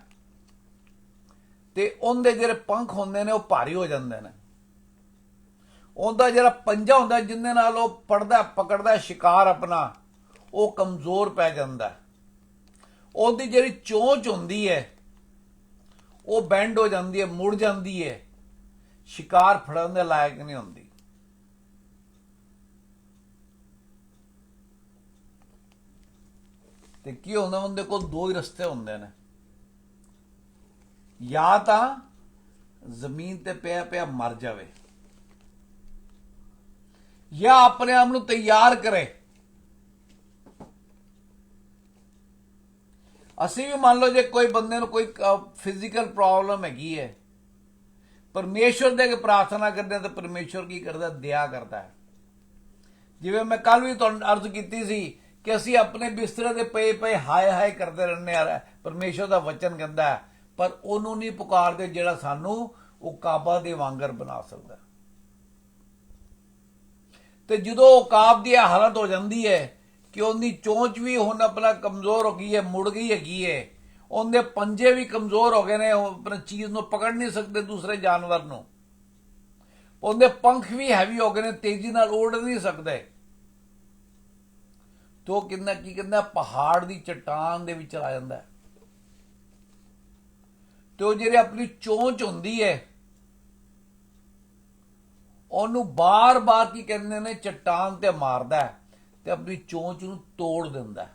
ਤੇ ਉਹਦੇ ਜਿਹੜੇ ਪੰਖ ਹੁੰਦੇ ਨੇ ਉਹ ਭਾਰੀ ਹੋ ਜਾਂਦੇ ਨੇ। ਉਹਦਾ ਜਿਹੜਾ ਪੰਜਾ ਹੁੰਦਾ ਜਿਹਦੇ ਨਾਲ ਉਹ ਪਕੜਦਾ ਸ਼ਿਕਾਰ ਆਪਣਾ, ਉਹ ਕਮਜ਼ੋਰ ਪੈ ਜਾਂਦਾ। ਉਹਦੀ ਜਿਹੜੀ ਚੋਂਚ ਹੁੰਦੀ ਹੈ ਉਹ ਬੈਂਡ ਹੋ ਜਾਂਦੀ ਹੈ, ਮੁੜ ਜਾਂਦੀ ਹੈ, ਸ਼ਿਕਾਰ ਫੜਨ ਦੇ ਲਾਇਕ ਨਹੀਂ ਹੁੰਦੀ। ਤੇ ਕੀ ਹੁੰਦਾ, ਉਹਦੇ ਕੋਲ ਦੋ ਹੀ ਰਸਤੇ ਹੁੰਦੇ ਨੇ, ਜਾਂ ਤਾਂ ਜ਼ਮੀਨ ਤੇ ਪਿਆ ਮਰ ਜਾਵੇ, ਜਾਂ ਆਪਣੇ ਆਪ ਨੂੰ ਤਿਆਰ ਕਰੇ। ਅਸੀਂ ਵੀ ਮੰਨ ਲਓ ਜੇ ਕੋਈ ਬੰਦੇ ਨੂੰ ਕੋਈ ਫਿਜ਼ੀਕਲ ਪ੍ਰੋਬਲਮ ਹੈਗੀ ਹੈ, ਪਰਮੇਸ਼ਵਰ ਦੇ ਅੱਗੇ ਪ੍ਰਾਰਥਨਾ ਕਰਦੇ ਤਾਂ ਪਰਮੇਸ਼ਵਰ ਕੀ ਕਰਦਾ? ਦਇਆ ਕਰਦਾ ਹੈ। ਜਿਵੇਂ ਮੈਂ ਕੱਲ ਵੀ ਤੁਹਾਨੂੰ ਅਰਜ਼ ਕੀਤੀ ਸੀ ਕਿ ਅਸੀਂ ਆਪਣੇ ਬਿਸਤਰੇ ਦੇ ਪਏ ਹਾਏ ਹਾਏ ਕਰਦੇ ਰਹਿੰਦੇ ਆ, ਪਰਮੇਸ਼ਵਰ ਦਾ ਵਚਨ ਕਹਿੰਦਾ ਹੈ, ਪਰ ਉਹਨੂੰ ਨਹੀਂ ਪੁਕਾਰਦੇ ਜਿਹੜਾ ਸਾਨੂੰ ਉਕਾਬਾਂ ਦੇ ਵਾਂਗਰ ਬਣਾ ਸਕਦਾ। ਤੇ ਜਦੋਂ ਉਕਾਬ ਦੀ ਹਾਲਤ ਹੋ ਜਾਂਦੀ ਹੈ ਕਿ ਉਹਦੀ ਚੋਂਚ ਵੀ ਹੁਣ ਆਪਣਾ ਕਮਜ਼ੋਰ ਹੋ ਗਈ ਹੈ, ਮੁੜ ਗਈ ਹੈਗੀ ਹੈ, ਉਹਦੇ ਪੰਜੇ ਵੀ ਕਮਜ਼ੋਰ ਹੋ ਗਏ ਨੇ, ਉਹ ਆਪਣੀ ਚੀਜ਼ ਨੂੰ ਪਕੜ ਨਹੀਂ ਸਕਦੇ ਦੂਸਰੇ ਜਾਨਵਰ ਨੂੰ, ਉਹਦੇ ਪੰਖ ਵੀ ਹੈਵੀ ਹੋ ਗਏ ਨੇ, ਤੇਜ਼ੀ ਨਾਲ ਉੜ ਨਹੀਂ ਸਕਦੇ। ਤੋ ਕਿੰਨਾ ਕੀ ਕਹਿੰਦਾ, ਪਹਾੜ ਦੀ ਚਟਾਨ ਦੇ ਵਿੱਚ ਚਲਾ ਜਾਂਦਾ ਹੈ। ਤੇ ਉਹ ਜਿਹੜੀ ਆਪਣੀ ਚੋਂਚ ਹੁੰਦੀ ਹੈ ਉਹਨੂੰ ਬਾਰ-ਬਾਰ ਕੀ ਕਹਿੰਦੇ ਨੇ, ਚਟਾਨ ਤੇ ਮਾਰਦਾ ਹੈ ਤੇ ਆਪਣੀ ਚੋਂਚ ਨੂੰ ਤੋੜ ਦਿੰਦਾ।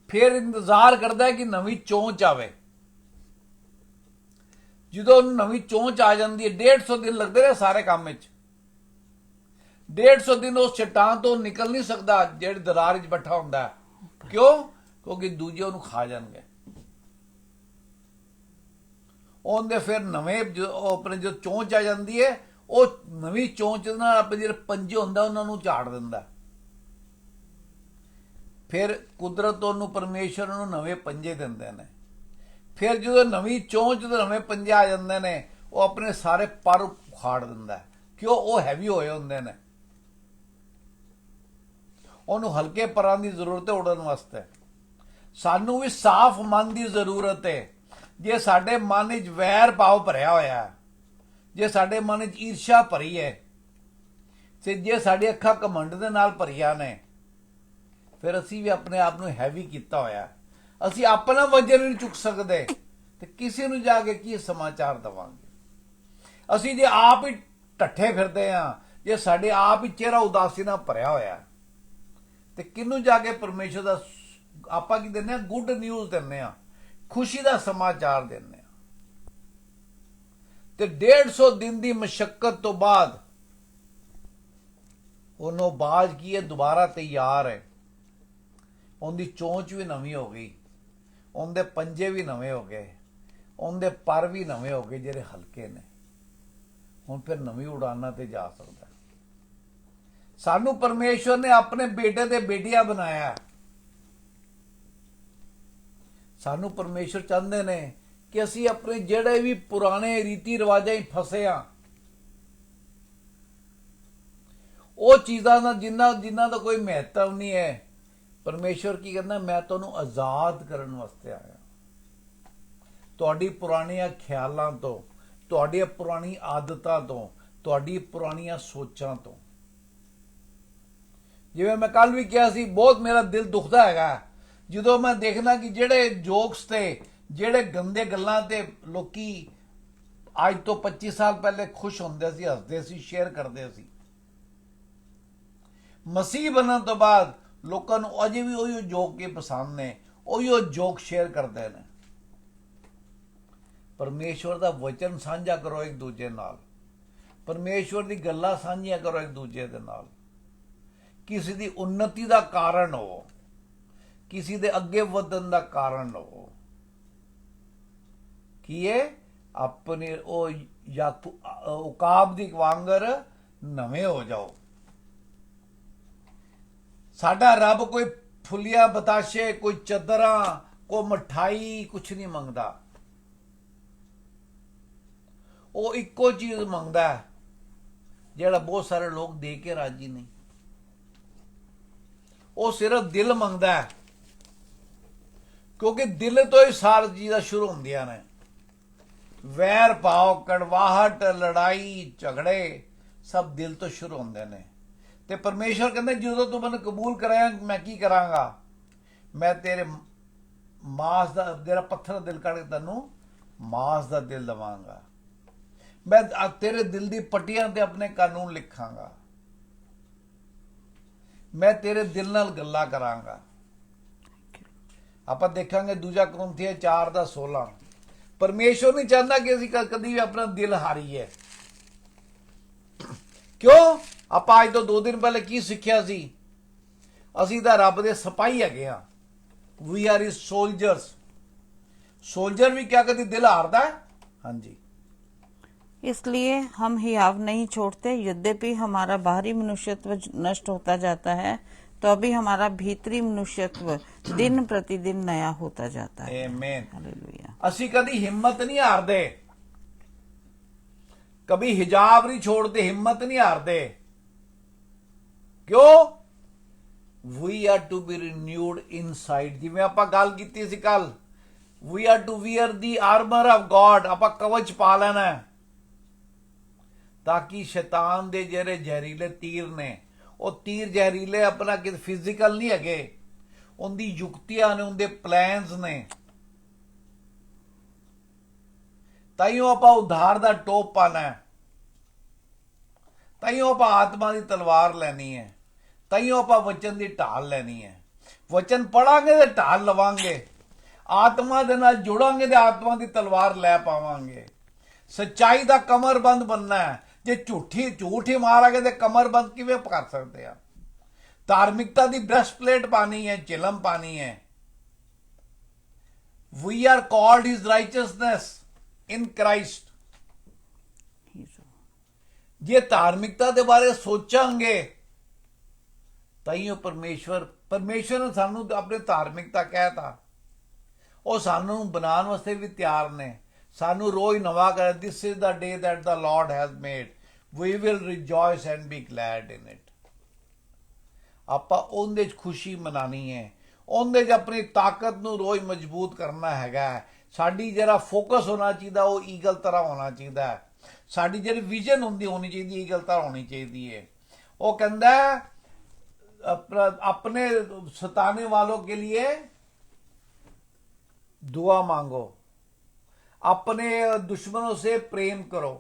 ਫਿਰ ਇੰਤਜ਼ਾਰ ਕਰਦਾ ਹੈ ਕਿ ਨਵੀਂ ਚੋਂਚ ਆਵੇ। ਜਦੋਂ ਨਵੀਂ ਚੋਂਚ ਆ ਜਾਂਦੀ ਹੈ, 150 ਦਿਨ ਲੱਗਦੇ ਨੇ ਸਾਰੇ ਕੰਮ ਵਿੱਚ। 150 ਦਿਨ ਉਸ ਚਟਾਨ ਤੋਂ ਨਿਕਲ ਨਹੀਂ ਸਕਦਾ ਜਿਹੜੇ ਦਰਾਰ ਵਿੱਚ ਬੈਠਾ ਹੁੰਦਾ। ਕਿਉਂ? ਕਿਉਂਕਿ ਦੂਜੇ ਉਹਨੂੰ ਖਾ ਜਾਣਗੇ। ਉਹਦੇ ਫਿਰ ਨਵੇਂ ਆਪਣੇ ਜੋ ਚੋਂਚ ਆ ਜਾਂਦੀ ਹੈ, ਉਹ ਨਵੀਂ ਚੋਂਚ ਨਾਲ ਆਪਣੇ ਜਿਹੜੇ ਪੰਜੇ ਹੁੰਦਾ ਉਹਨਾਂ ਨੂੰ ਝਾੜ ਦਿੰਦਾ। ਫਿਰ ਕੁਦਰਤ ਉਹਨੂੰ ਪਰਮੇਸ਼ਰ ਨੂੰ ਨਵੇਂ ਪੰਜੇ ਦਿੰਦੇ ਨੇ। ਫਿਰ ਜਦੋਂ ਨਵੀਂ ਚੋਂਚ ਤੇ ਨਵੇਂ ਪੰਜੇ ਆ ਜਾਂਦੇ ਨੇ, ਉਹ ਆਪਣੇ ਸਾਰੇ ਪਰ ਉਖਾੜ ਦਿੰਦਾ ਹੈ। ਕਿਉਂ? ਉਹ ਹੈਵੀ ਹੋਏ ਹੁੰਦੇ ਨੇ। ਉਹਨੂੰ ਹਲਕੇ ਪਰਾਂ ਦੀ ਜ਼ਰੂਰਤ ਹੈ ਉਡਣ ਵਾਸਤੇ। ਸਾਨੂੰ ਵੀ ਸਾਫ਼ ਮਨ ਦੀ ਜ਼ਰੂਰਤ ਹੈ। ਜੇ ਸਾਡੇ ਮਨ ਵਿੱਚ ਵੈਰ ਭਾਵ ਭਰਿਆ ਹੋਇਆ ਹੈ, ਜੇ ਸਾਡੇ ਮਨ ਵਿੱਚ ਈਰਸ਼ਾ ਭਰੀ ਹੈ, ਤੇ ਜੇ ਸਾਡੀ ਅੱਖਾਂ ਘਮੰਡ ਦੇ ਨਾਲ ਭਰੀਆਂ ਨੇ, ਫਿਰ ਅਸੀਂ ਵੀ ਆਪਣੇ ਆਪ ਨੂੰ ਹੈਵੀ ਕੀਤਾ ਹੋਇਆ। ਅਸੀਂ ਆਪਣਾ ਵਜ਼ਨ ਨਹੀਂ ਚੁੱਕ ਸਕਦੇ ਤੇ ਕਿਸੇ ਨੂੰ ਜਾ ਕੇ ਕੀ ਸਮਾਚਾਰ ਦੇਵਾਂਗੇ। ਅਸੀਂ ਜੇ ਆਪ ਹੀ ਢੱਠੇ ਫਿਰਦੇ ਹਾਂ, ਜੇ ਸਾਡੇ ਆਪ ਹੀ ਚਿਹਰਾ ਉਦਾਸੀ ਨਾਲ ਭਰਿਆ ਹੋਇਆ, ਤੇ ਕਿਹਨੂੰ ਜਾ ਕੇ ਪਰਮੇਸ਼ਰ ਦਾ ਆਪਾਂ ਕੀ ਦਿੰਦੇ ਹਾਂ? ਗੁੱਡ ਨਿਊਜ਼ ਦਿੰਦੇ ਹਾਂ, ਖੁਸ਼ੀ ਦਾ ਸਮਾਚਾਰ ਦਿੰਦੇ ਹਾਂ। ਤੇ 150 ਦਿਨ ਦੀ ਮਸ਼ੱਕਤ ਤੋਂ ਬਾਅਦ ਉਹਨੂੰ ਬਾਜ ਕੀ ਹੈ? ਦੁਬਾਰਾ ਤਿਆਰ ਹੈ। ਉਹਦੀ ਚੋਂਚ ਵੀ ਨਵੀਂ ਹੋ ਗਈ, ਉਹਦੇ ਪੰਜੇ ਵੀ ਨਵੇਂ ਹੋ ਗਏ, ਉਹਦੇ ਪਰ ਵੀ ਨਵੇਂ ਹੋ ਗਏ ਜਿਹੜੇ ਹਲਕੇ ਨੇ। ਹੁਣ ਫਿਰ ਨਵੀਂ ਉਡਾਨਾਂ ਤੇ ਜਾ ਸਕਦਾ। ਸਾਨੂੰ ਪਰਮੇਸ਼ਵਰ ਨੇ ਆਪਣੇ ਬੇਟੇ ਤੇ ਬੇਟੀਆਂ ਬਣਾਇਆ। ਸਾਨੂੰ ਪਰਮੇਸ਼ਵਰ ਚਾਹੁੰਦੇ ਨੇ ਕਿ ਅਸੀਂ ਆਪਣੇ ਜਿਹੜੇ ਵੀ ਪੁਰਾਣੇ ਰੀਤੀ ਰਿਵਾਜਾਂ 'ਚ ਫਸੇ ਆ, ਉਹ ਚੀਜ਼ਾਂ ਦਾ ਜਿਨ੍ਹਾਂ ਦਾ ਕੋਈ ਮਹੱਤਵ ਨਹੀਂ ਹੈ, ਪਰਮੇਸ਼ਵਰ ਕੀ ਕਹਿੰਦਾ? ਮੈਂ ਤੁਹਾਨੂੰ ਆਜ਼ਾਦ ਕਰਨ ਵਾਸਤੇ ਆਇਆ। ਤੁਹਾਡੀ ਪੁਰਾਣੀਆਂ ਖਿਆਲਾਂ ਤੋਂ, ਤੁਹਾਡੀਆਂ ਪੁਰਾਣੀ ਆਦਤਾਂ ਤੋਂ, ਤੁਹਾਡੀ ਪੁਰਾਣੀਆਂ ਸੋਚਾਂ ਤੋਂ। ਜਿਵੇਂ ਮੈਂ ਕੱਲ ਵੀ ਕਿਹਾ ਸੀ, ਬਹੁਤ ਮੇਰਾ ਦਿਲ ਦੁਖਦਾ ਹੈਗਾ ਜਦੋਂ ਮੈਂ ਦੇਖਦਾ ਕਿ ਜਿਹੜੇ ਜੋਕਸ ਤੇ, ਜਿਹੜੇ ਗੰਦੇ ਗੱਲਾਂ ਤੇ ਲੋਕੀ ਅੱਜ ਤੋਂ 25 ਸਾਲ ਪਹਿਲੇ ਖੁਸ਼ ਹੁੰਦੇ ਸੀ, ਹੱਸਦੇ ਸੀ, ਸ਼ੇਅਰ ਕਰਦੇ ਸੀ। ਮਸੀਹ ਬਣਨ ਤੋਂ ਬਾਅਦ ਲੋਕਾਂ ਨੂੰ ਅਜੇ ਵੀ ਉਹੀ ਜੋਕ ਕੇ ਪਸੰਦ ਨੇ, ਉਹੀ ਜੋਕ ਸ਼ੇਅਰ ਕਰਦੇ ਨੇ। ਪਰਮੇਸ਼ਵਰ ਦਾ ਵਚਨ ਸਾਂਝਾ ਕਰੋ ਇੱਕ ਦੂਜੇ ਨਾਲ, ਪਰਮੇਸ਼ਵਰ ਦੀ ਗੱਲਾਂ ਸਾਂਝੀਆਂ ਕਰੋ ਇੱਕ ਦੂਜੇ ਦੇ ਨਾਲ। ਕਿਸੇ ਦੀ ਉન્નਤੀ ਦਾ ਕਾਰਨ ਹੋ, ਕਿਸੇ ਦੇ ਅੱਗੇ ਵਧਣ ਦਾ ਕਾਰਨ ਹੋ। ਕੀ ਹੈ? ਆਪਣੇ ਉਹ ਉਕਾਬ ਦੀ ਵਾਂਗਰ ਨਵੇਂ ਹੋ ਜਾਓ। ਸਾਡਾ ਰੱਬ ਕੋਈ ਫੁੱਲੀਆਂ ਬਤਾਸ਼ੇ, ਕੋਈ ਚਾਦਰਾਂ, ਕੋਈ ਮਠਾਈ ਕੁਛ ਨਹੀਂ ਮੰਗਦਾ। ਉਹ ਇੱਕੋ ਚੀਜ਼ ਮੰਗਦਾ ਹੈ ਜਿਹੜਾ ਬਹੁਤ ਸਾਰੇ ਲੋਕ ਦੇ ਕੇ ਰਾਜੀ ਨਹੀਂ। ਉਹ ਸਿਰਫ ਦਿਲ ਮੰਗਦਾ ਹੈ, ਕਿਉਂਕਿ ਦਿਲ ਤੋਂ ਹੀ ਸਾਰੀ ਚੀਜ਼ਾਂ ਸ਼ੁਰੂ ਹੁੰਦੀਆਂ ਨੇ। ਵੈਰ ਭਾਵ, ਕੜਵਾਹਟ, ਲੜਾਈ, ਝਗੜੇ ਸਭ ਦਿਲ ਤੋਂ ਸ਼ੁਰੂ ਹੁੰਦੇ ਨੇ। ਤੇ ਪਰਮੇਸ਼ਵਰ ਕਹਿੰਦੇ ਜਦੋਂ ਤੂੰ ਮੈਨੂੰ ਕਬੂਲ ਕਰਾਂਗਾ, ਮੈਂ ਕੀ ਕਰਾਂਗਾ? ਮੈਂ ਤੇਰੇ ਮਾਸ ਦਾ, ਤੇਰਾ ਪੱਥਰ ਦਾ ਦਿਲ ਕੱਢ ਕੇ ਤੈਨੂੰ ਮਾਸ ਦਾ ਦਿਲ ਦੇਵਾਂਗਾ। ਮੈਂ ਤੇਰੇ ਦਿਲ ਦੀ ਪੱਟੀਆਂ ਤੇ ਆਪਣੇ ਕਾਨੂੰਨ ਲਿਖਾਂਗਾ। ਮੈਂ ਤੇਰੇ ਦਿਲ ਨਾਲ ਗੱਲਾਂ ਕਰਾਂਗਾ। ਆਪਾਂ ਦੇਖਾਂਗੇ ਦੂਜਾ ਕੁਰਿੰਥੀਆਂ 4:16। ਪਰਮੇਸ਼ਵਰ ਨਹੀਂ ਚਾਹੁੰਦਾ ਕਿ ਅਸੀਂ ਕਦੀ ਵੀ ਆਪਣਾ ਦਿਲ ਹਾਰੀਏ। ਕਿਉਂ? ਆਪਾਂ ਅੱਜ ਤੋਂ 2 ਦਿਨ ਪਹਿਲੇ ਕੀ ਸਿੱਖਿਆ ਸੀ? ਅਸੀਂ ਤਾਂ ਰੱਬ ਦੇ ਸਿਪਾਹੀ ਹੈਗੇ ਆ। We are his soldiers. Soldier ਵੀ क्या कभी दिल हारता है? हाँ जी। इसलिए हम हियाव नहीं छोड़ते। यद्यपि हमारा बाहरी मनुष्यत्व नष्ट होता जाता है, तो अभी हमारा भीतरी मनुष्यत्व दिन प्रतिदिन नया होता जाता है। आमीन। हालेलुया। ਅਸੀਂ कभी हिम्मत नहीं हारते, कभी हिजाब नहीं छोड़ते, हिम्मत नहीं हारते। क्यों? We are to be renewed inside। ਜਿਵੇਂ ਆਪਾਂ ਗੱਲ ਕੀਤੀ ਸੀ ਕੱਲ, we are to wear the armor of God। ਆਪਾਂ ਕਵਚ ਪਾ ਲੈਣਾ ਹੈ ਤਾਂ ਕਿ ਸ਼ੈਤਾਨ ਦੇ ਜਿਹੜੇ ਜ਼ਹਿਰੀਲੇ ਤੀਰ ਨੇ, ਉਹ ਤੀਰ ਜ਼ਹਿਰੀਲੇ ਆਪਣਾ ਕਿ ਫਿਜ਼ੀਕਲ ਨਹੀਂ ਹੈਗੇ, ਉਹਦੀ ਯੁਕਤੀਆਂ ਨੇ, ਉਹਦੇ ਪਲਾਨਸ ਨੇ। ਤਾਈਓ ਆਪਾਂ ਉਧਾਰ ਦਾ ਟੋਪ ਪਾਣਾ ਹੈ, ਤਾਈਓ ਆਪਾਂ ਆਤਮਾ ਦੀ ਤਲਵਾਰ ਲੈਣੀ ਹੈ, ਤਾਈਓ ਆਪਾਂ ਵਚਨ ਦੀ ਢਾਲ ਲੈਣੀ ਹੈ। ਵਚਨ ਪੜਾਂਗੇ ਤੇ ਢਾਲ ਲਵਾਂਗੇ, ਆਤਮਾ ਦੇ ਨਾਲ ਜੁੜਾਂਗੇ ਤੇ ਆਤਮਾ ਦੀ ਤਲਵਾਰ ਲੈ ਪਾਵਾਂਗੇ। ਸੱਚਾਈ ਦਾ ਕਮਰਬੰਦ ਬਣਨਾ ਹੈ। ਜੇ ਝੂਠ ਹੀ ਮਾਰਾਂਗੇ ਤੇ ਕਮਰਬੰਦ ਕਿਵੇਂ ਕਰ ਸਕਦੇ ਆ? ਧਾਰਮਿਕਤਾ ਦੀ ਬ੍ਰੈਸਟਪਲੇਟ ਪਾਣੀ ਹੈ, ਚਿਲਮ ਪਾਣੀ ਹੈ। We are called his righteousness in Christ. ਜੇ ਧਾਰਮਿਕਤਾ ਦੇ ਬਾਰੇ ਸੋਚਾਂਗੇ ਤਾਈਓ ਪਰਮੇਸ਼ਵਰ ਨੇ ਸਾਨੂੰ ਆਪਣੀ ਧਾਰਮਿਕਤਾ ਕਹਿਤਾ, ਉਹ ਸਾਨੂੰ ਬਣਾਉਣ ਵਾਸਤੇ ਵੀ ਤਿਆਰ ਨੇ, ਸਾਨੂੰ ਰੋਜ਼ ਨਵਾਂ ਕਰ। This is the day that the lord has made, we will rejoice and be glad in it. ਆਪਾਂ ਉਹਦੇ 'ਚ ਖੁਸ਼ੀ ਮਨਾਣੀ ਹੈ, ਉਹਦੇ 'ਚ ਆਪਣੀ ਤਾਕਤ ਨੂੰ ਰੋਜ਼ ਮਜ਼ਬੂਤ ਕਰਨਾ ਹੈਗਾ। ਸਾਡੀ ਜਿਹੜਾ ਫੋਕਸ ਹੋਣਾ ਚਾਹੀਦਾ ਉਹ ਈਗਲ ਤਰ੍ਹਾਂ ਹੋਣਾ ਚਾਹੀਦਾ ਹੈ। ਸਾਡੀ ਜਿਹੜੀ ਵਿਜ਼ਨ ਹੋਣੀ ਚਾਹੀਦੀ ਈਗਲ ਤਰ੍ਹਾਂ ਹੋਣੀ ਚਾਹੀਦੀ ਹੈ। ਉਹ ਕਹਿੰਦਾ अपने सताने वालों के लिए दुआ मांगो, अपने दुश्मनों से प्रेम करो।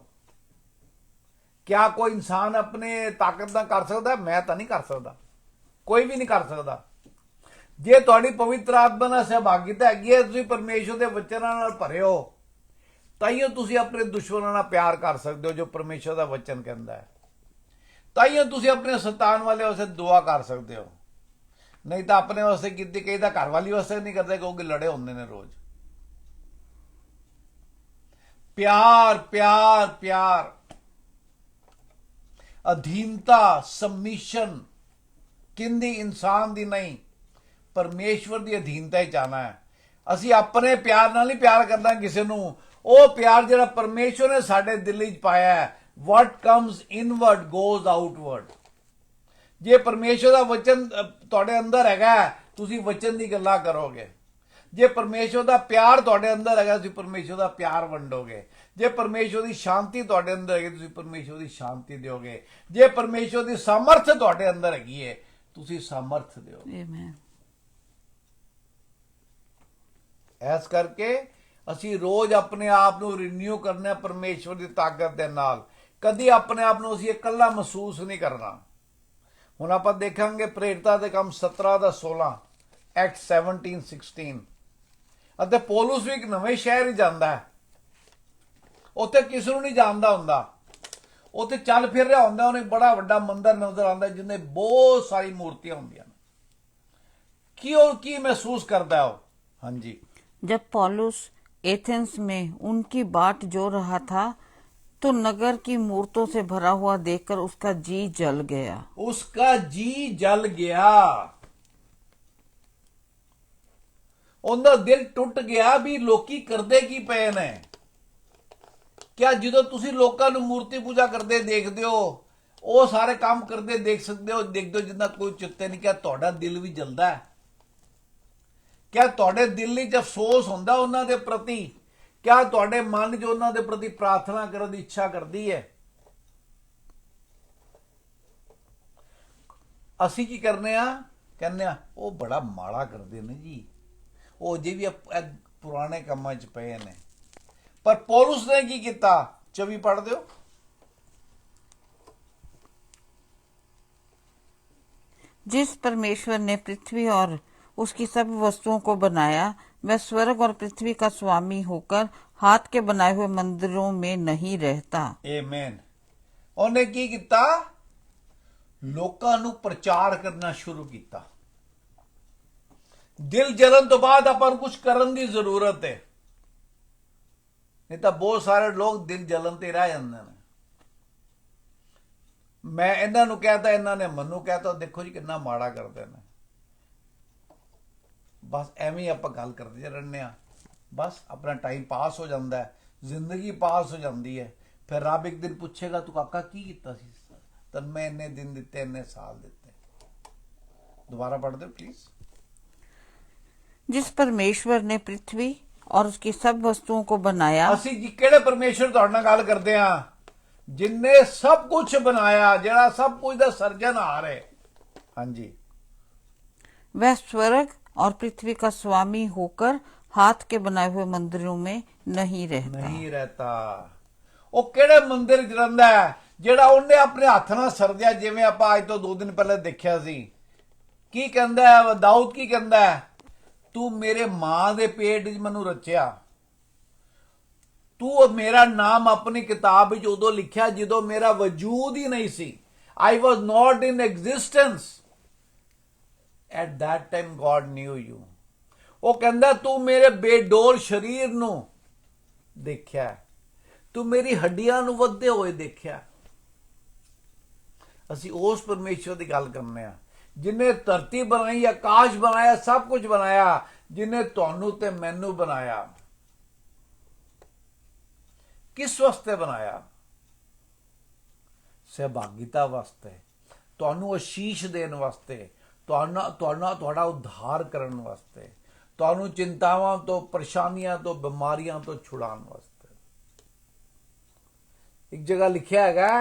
क्या कोई इंसान अपने ताकत ना कर सकता? मैं तो नहीं कर सकता, कोई भी नहीं कर सकता। जे तुहाडी पवित्र आत्मा नाल सहभागिता हैगी है, तुसीं परमेश्वर दे वचनां नाल भरे हो, ताइयों तुसीं अपने दुश्मनां नाल प्यार कर सकते हो, जो परमेश्वर दा वचन कहंदा है। ताइयों तुसीं अपने सतान वाले वास्ते दुआ कर सकते हो। नहीं तो अपने वास्ते कीती, कई तां घर वाली वास्ते नहीं करते, क्योंकि लड़े होंदे ने रोज। प्यार प्यार प्यार, अधीनता, सबमिशन किंदी इंसान दी नहीं, परमेश्वर दी अधीनता ही चाहना है। असी अपने प्यार नाल नहीं प्यार करना किसी नूं, ਉਹ प्यार ਜਿਹੜਾ परमेश्वर ने साडे दिल विच पाया है। what comes inward goes outward। ਜੇ ਪਰਮੇਸ਼ਰ ਦਾ ਵਚਨ ਤੁਹਾਡੇ ਅੰਦਰ ਹੈਗਾ, ਤੁਸੀਂ ਵਚਨ ਦੀ ਗੱਲਾਂ ਕਰੋਗੇ। ਜੇ ਪਰਮੇਸ਼ਰ ਦਾ ਪਿਆਰ ਤੁਹਾਡੇ ਅੰਦਰ ਹੈਗਾ, ਤੁਸੀਂ ਪਰਮੇਸ਼ਰ ਦਾ ਪਿਆਰ ਵੰਡੋਗੇ। ਜੇ ਪਰਮੇਸ਼ਰ ਦੀ ਸ਼ਾਂਤੀ ਤੁਹਾਡੇ ਅੰਦਰ ਹੈਗੀ, ਤੁਸੀਂ ਪਰਮੇਸ਼ਰ ਦੀ ਸ਼ਾਂਤੀ ਦਿਓਗੇ। ਜੇ ਪਰਮੇਸ਼ਰ ਦੀ ਸਮਰਥ ਤੁਹਾਡੇ ਅੰਦਰ ਹੈਗੀ ਹੈ, ਤੁਸੀਂ ਸਮਰਥ ਦਿਓਗੇ। ਆਮੀਨ। ਇਸ ਕਰਕੇ ਅਸੀਂ ਰੋਜ਼ ਆਪਣੇ ਆਪ ਨੂੰ ਰੀਨਿਊ ਕਰਨਾ ਪਰਮੇਸ਼ਰ ਦੀ ਤਾਕਤ ਦੇ ਨਾਲ। ਕਦੀ ਆਪਣੇ ਆਪ ਨੂੰ ਅਸੀਂ ਇਕੱਲਾ ਮਹਿਸੂਸ ਨਹੀਂ ਕਰਨਾ। ਹੁਣ ਆਪਾਂ ਦੇਖਾਂਗੇ ਪ੍ਰੇਰਿਤਾਂ ਦੇ ਕੰਮ 17 ਦਾ 16, ਐਕਟ 17:16। ਅਤੇ ਪੌਲੁਸ ਵੀ ਇੱਕ ਨਵੇਂ ਸ਼ਹਿਰ ਹੀ ਜਾਂਦਾ ਹੈ। ਉੱਥੇ ਕਿਸੇ ਨੂੰ ਨਹੀਂ ਜਾਣਦਾ ਹੁੰਦਾ, ਉੱਥੇ ਚੱਲ ਫਿਰ ਰਿਹਾ ਹੁੰਦਾ, ਉਹਨੇ ਬੜਾ ਵੱਡਾ ਮੰਦਿਰ ਨਜ਼ਰ ਆਉਂਦਾ ਜਿੰਨੇ ਬਹੁਤ ਸਾਰੀ ਮੂਰਤੀਆਂ ਹੁੰਦੀਆਂ ਨੇ। ਕੀ महसूस करता है वो? हाँ जी। जब पौलुस एथेंस में उनकी बाट जो रहा था तो नगर की मूर्तों से भरा हुआ देखकर उसका जी जल गया। उसका जी जल गया, ਉਹਦਾ ਦਿਲ ਟੁੱਟ ਗਿਆ ਵੀ ਲੋਕੀ ਕਰਦੇ ਕੀ ਪਏ ਨੇ। ਕਿਆ ਜਦੋਂ ਤੁਸੀਂ ਲੋਕਾਂ ਨੂੰ ਮੂਰਤੀ ਪੂਜਾ ਕਰਦੇ ਦੇਖਦੇ ਹੋ, ਉਹ ਸਾਰੇ ਕੰਮ ਕਰਦੇ ਦੇਖ ਸਕਦੇ ਹੋ, ਦੇਖਦੇ ਹੋ ਜਿੰਨਾ ਕੋਈ ਚਿੱਤੇ ਨਹੀਂ, ਕਿਆ ਤੁਹਾਡਾ ਦਿਲ ਵੀ ਜਲਦਾ ਹੈ? ਕਿਆ ਤੁਹਾਡੇ ਦਿਲ ਵਿੱਚ ਅਫਸੋਸ ਹੁੰਦਾ ਉਹਨਾਂ ਦੇ ਪ੍ਰਤੀ? ਕਿਆ ਤੁਹਾਡੇ ਮਨ 'ਚ ਉਹਨਾਂ ਦੇ ਪ੍ਰਤੀ ਪ੍ਰਾਰਥਨਾ ਕਰਨ ਦੀ ਇੱਛਾ ਕਰਦੀ ਹੈ? ਅਸੀਂ ਕੀ ਕਰਨੇ ਆ? ਕਹਿੰਦੇ ਆ ਉਹ ਬੜਾ ਮਾੜਾ ਕਰਦੇ ਨੇ ਜੀ, ਉਹ ਜੇ ਵੀ ਪੁਰਾਣੇ ਕੰਮਾਂ 'ਚ ਪਏ ਨੇ। ਪਰ ਪੌਲੁਸ ਨੇ ਕੀ ਕੀਤਾ? 24 ਪੜ੍ਹ ਦਿਓ। जिस परमेश्वर ने पृथ्वी और उसकी सब वस्तुओं को बनाया, वह स्वर्ग और पृथ्वी का स्वामी होकर हाथ के बनाए हुए मंदिरों में नहीं रहता। आमीन। ਉਹਨੇ ਕੀ ਕੀਤਾ? ਲੋਕਾਂ ਨੂੰ ਪ੍ਰਚਾਰ ਕਰਨਾ ਸ਼ੁਰੂ ਕੀਤਾ। ਦਿਲ ਜਲਣ ਤੋਂ ਬਾਅਦ ਆਪਾਂ ਨੂੰ ਕੁਝ ਕਰਨ ਦੀ ਜ਼ਰੂਰਤ ਹੈ, ਨਹੀਂ ਤਾਂ ਬਹੁਤ ਸਾਰੇ ਲੋਕ ਦਿਲ ਜਲਣ ਤੇ ਰਹਿ ਜਾਂਦੇ ਨੇ। ਮੈਂ ਇਹਨਾਂ ਨੂੰ ਕਹਤਾ, ਇਹਨਾਂ ਨੇ ਮੈਨੂੰ ਕਹਤਾ, ਦੇਖੋ ਜੀ ਕਿੰਨਾ ਮਾੜਾ ਕਰਦੇ ਨੇ। ਬਸ ਐਵੇਂ ਆਪਾਂ ਗੱਲ ਕਰਦੇ ਰਹਿੰਦੇ ਆ, ਬਸ ਆਪਣਾ ਟਾਈਮ ਪਾਸ ਹੋ ਜਾਂਦਾ ਹੈ, ਜ਼ਿੰਦਗੀ ਪਾਸ ਹੋ ਜਾਂਦੀ ਹੈ। ਫਿਰ ਰੱਬ ਇੱਕ ਦਿਨ ਪੁੱਛੇਗਾ, ਤੂੰ ਕਾਕਾ ਕੀ ਕੀਤਾ ਸੀ? ਤੈਨੂੰ ਮੈਂ ਇੰਨੇ ਦਿਨ ਦਿੱਤੇ, ਇੰਨੇ ਸਾਲ ਦਿੱਤੇ। ਦੁਬਾਰਾ ਪੜ੍ਹ ਦਿਓ प्लीज। जिस परमेश्वर ने पृथ्वी और उसकी सब वस्तुओं को बनाया। ਅਸੀਂ ਜੀ ਕਿਹੜੇ ਪਰਮੇਸ਼ਰ ਤੁਹਾਡੇ ਨਾਲ ਗੱਲ ਕਰਦੇ ਆ? ਜਿਨਨੇ ਸਭ ਕੁਝ ਬਣਾਇਆ, ਜਿਹੜਾ ਸਭ ਕੁਝ ਦਾ ਸਿਰਜਣਹਾਰ ਹੈ। ਹਾਂਜੀ। वह स्वर्ग और पृथ्वी का स्वामी होकर हाथ के बनाए हुए मंदिरों में नहीं रहता। ਉਹ ਕਿਹੜੇ ਮੰਦਿਰ 'ਚ ਰਹਿੰਦਾ ਹੈ? ਜਿਹੜਾ ਉਹਨੇ ਆਪਣੇ ਹੱਥ ਨਾਲ ਸਰਜਿਆ। ਜਿਵੇਂ ਆਪਾਂ ਅੱਜ ਤੋਂ 2 ਦਿਨ ਪਹਿਲੇ ਦੇਖਿਆ ਸੀ। ਕੀ ਕਹਿੰਦਾ ਹੈ ਦਾਊਦ? ਕੀ ਕਹਿੰਦਾ ਹੈ? ਤੂੰ ਮੇਰੇ ਮਾਂ ਦੇ ਪੇਟ 'ਚ ਮੈਨੂੰ ਰਚਿਆ, ਤੂੰ ਮੇਰਾ ਨਾਮ ਆਪਣੀ ਕਿਤਾਬ ਵਿੱਚ ਉਦੋਂ ਲਿਖਿਆ ਜਦੋਂ ਮੇਰਾ ਵਜੂਦ ਹੀ ਨਹੀਂ ਸੀ। I was not in existence. At that time God knew you. ਉਹ ਕਹਿੰਦਾ ਤੂੰ ਮੇਰੇ ਬੇਡੋਲ ਸਰੀਰ ਨੂੰ ਦੇਖਿਆ, ਤੂੰ ਮੇਰੀ ਹੱਡੀਆਂ ਨੂੰ ਵੱਧਦੇ ਹੋਏ ਦੇਖਿਆ। ਅਸੀਂ ਉਸ ਪਰਮੇਸ਼ਰ ਦੀ ਗੱਲ ਕਰਨੇ ਆ जिन्हें धरती बनाई, आकाश बनाया, सब कुछ बनाया, जिन्हें ਤੁਹਾਨੂੰ ਤੇ ਮੈਨੂੰ बनाया, किस वास्ते बनाया? सहभागिता वास्ते, ਤੁਹਾਨੂੰ आशीष देने वास्ते, ਤੁਹਾਡਾ उद्धार करने वास्ते, ਤੁਹਾਨੂੰ चिंतावां तो, परेशानियां तो, बीमारियां तो छुड़ाने वास्ते। एक जगह लिखा हैगा,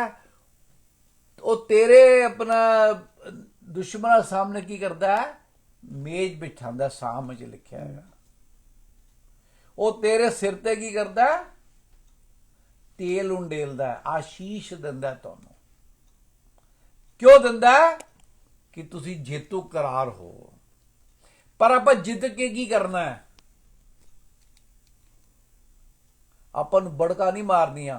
वो तेरे अपना दुश्मन सामने की करता है, मेज बिठांदा, साम च लिखा है। वो तेरे सिर ते की करता है, तेल उंडेलदा है, आशीष दिंदा है तुहानू। क्यों दिंदा है? कि तुसी जेतू करार हो। पर आप जिद के की करना है? अपन बड़का नहीं मारनिया,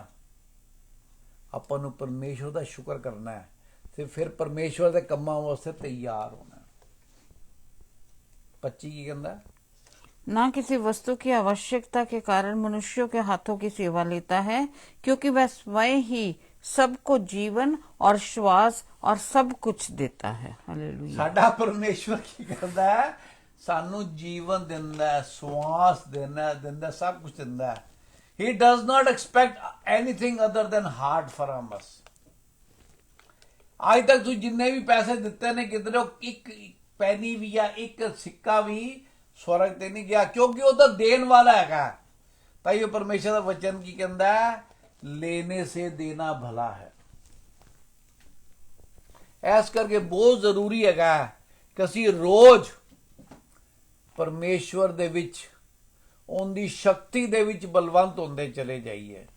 अपन परमेश्वर का शुक्र करना है, ते फिर परमेश्वर के कम्मां वास्ते तैयार होना है। 25 की कहंदा? ना किसी वस्तु की आवश्यकता के कारण मनुष्यों के हाथों की सेवा लेता है, क्योंकि वह स्वयं ही सबको जीवन और श्वास और सब कुछ देता है। हालेलुया। साडा परमेश्वर की करदा है? सानू जीवन दिंदा है, श्वास दिंदा, सब कुछ दिंदा है। He does not expect anything other than heart from us. आज तक तू जिन्ने भी पैसे दिते ने किधरों एक पैनी भी या एक सिक्का भी स्वर्ग ते नहीं गया, क्योंकि वो तो देन वाला है। ताइयो परमेश्वर का वचन की कहता है, लेने से देना भला है। ऐस करके बहुत जरूरी है कि ਅਸੀਂ रोज परमेश्वर दे विच उनकी शक्ति दे विच बलवंत होंदे चले जाइए,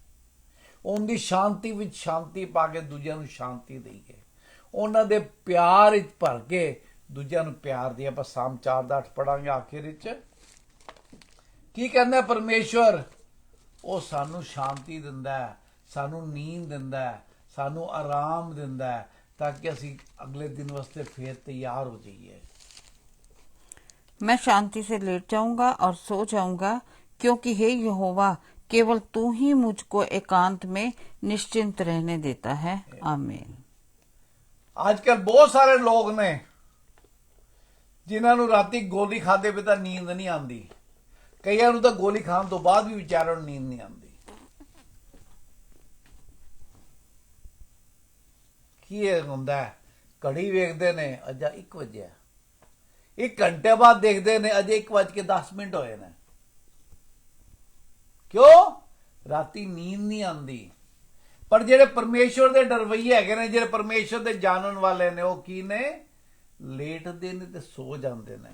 उनकी शांति विच शांति पा के दूजिਆਂ ਨੂੰ शांति दईए, ਉਹਨਾਂ ਦੇ प्यार विच भर के दूजिਆਂ ਨੂੰ प्यार दिए। ਆਪਾਂ ਸਾਮ 4:8 पढ़ांगे आखिर विच की कहंदा परमेश्वर? ਉਹ ਸਾਨੂੰ शांति ਦਿੰਦਾ है, ਸਾਨੂੰ नींद ਦਿੰਦਾ है, ਸਾਨੂੰ आराम ਦਿੰਦਾ है, ताकि ਅਸੀਂ अगले दिन वास्ते फिर तैयार हो जाइए। मैं शांति से लेट जाऊंगा और सो जाऊंगा, क्योंकि हे यहोवा केवल तू ही मुझको एकांत में निश्चिंत रहने देता है। आमीन। आजकल बहुत सारे लोग ने जिन्होंने राती गोली खाते पे तो नींद नहीं आती, कईयां नूं तो गोली खाने तो बाद भी विचारों नींद नहीं आती। की हुंदा है? घड़ी वेखदे ने, अजा 1 वजे, 1 घंटे बाद देखते ने, अजे 1:10 होए ने। क्यों? राती नींद नहीं आती। पर जेडे परमेश्वर के डरवैये है ने, जेडे परमेश्वर के जानन वाले ने, वो की ने? लेटदे ने ते सो जाते ने,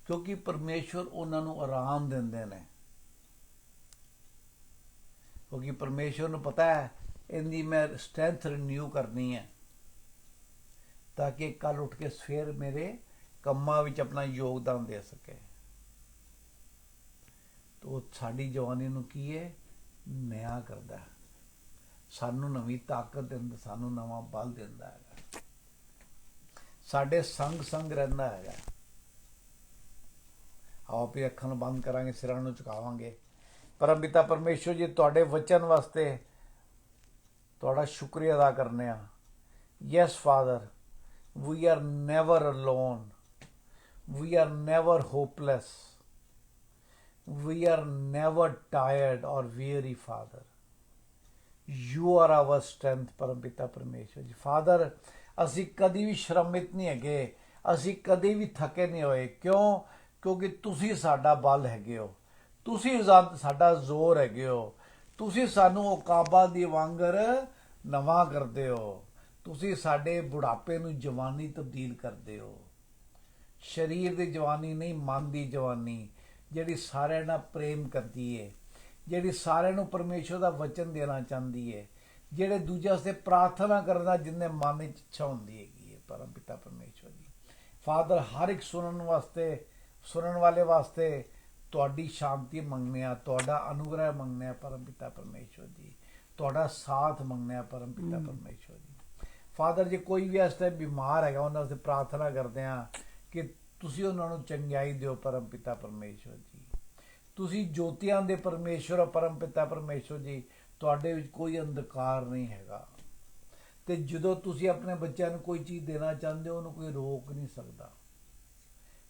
क्योंकि परमेश्वर उन्होंने आराम देंदे ने। क्योंकि परमेश्वर को पता है इनकी मैं स्ट्रेंथ रिन्यू करनी है, ताकि कल उठ के फिर मेरे कम्मां विच अपना योगदान दे सके। तो साडी जवानी नूं की है? नया करदा है, सानू नवीं ताकत दिंदा, सानू नवां बल दिंदा है, साडे संग संग रहिंदा है। आओ भी अखां बंद करांगे, सिरां नूं झुकावांगे। परम पिता परमेश्वर जी, तुहाडे वचन वास्ते तुहाडा शुक्रिया अदा करने आ। Yes father, we are never alone, we are never hopeless, we are never tired और weary father. You are our strength. परम पिता परमेश्वर जी, फादर असी कदी भी श्रमित नहीं है, असी कदी भी थके नहीं होए। क्यों? क्योंकि तुसी साडा बल हैगे हो, तुसी साडा जोर हैगे हो, तुसी सानू उकाबा दी वांगर नवा करदे हो, तुसी साडे बुढ़ापे नू जवानी तब्दील करदे हो। शरीर दी जवानी नहीं, मन दी जवानी, जिहड़ी सारिਆਂ ਨਾਲ प्रेम करती है, जिहड़ी सारिਆਂ ਨੂੰ परमेश्वर ਦਾ वचन देना चाहती है, ਜਿਹੜੇ ਦੂਜੇ ਵਾਸਤੇ प्रार्थना करना जिन्हें मन ਵਿੱਚ ਇੱਛਾ ਹੁੰਦੀ ਹੈਗੀ ਹੈ। परम पिता परमेश्वर जी, फादर हर एक सुनन वाले वास्ते तुहाडी शांति मंगने आ, तुहाडा अनुग्रह मंगने आ। परम पिता परमेश्वर जी, तुहाडा साथ मंगने आ। परम पिता परमेश्वर जी, फादर जे कोई भी इस टाइम बीमार हैगा, उन्हां वास्ते प्रार्थना करते हैं कि तुसी उन्हां नूं चंगियाई दिओ। परम पिता परमेश्वर जी, तुसी ज्योतियां दे परमेश्वर। परम पिता परमेश्वर जी, तुहाडे विच कोई अंधकार नहीं हैगा। ਤੇ ਜਦੋਂ ਤੁਸੀਂ ਆਪਣੇ ਬੱਚਿਆਂ ਨੂੰ ਕੋਈ ਚੀਜ਼ ਦੇਣਾ ਚਾਹੁੰਦੇ ਹੋ ਉਹਨੂੰ ਕੋਈ ਰੋਕ ਨਹੀਂ ਸਕਦਾ।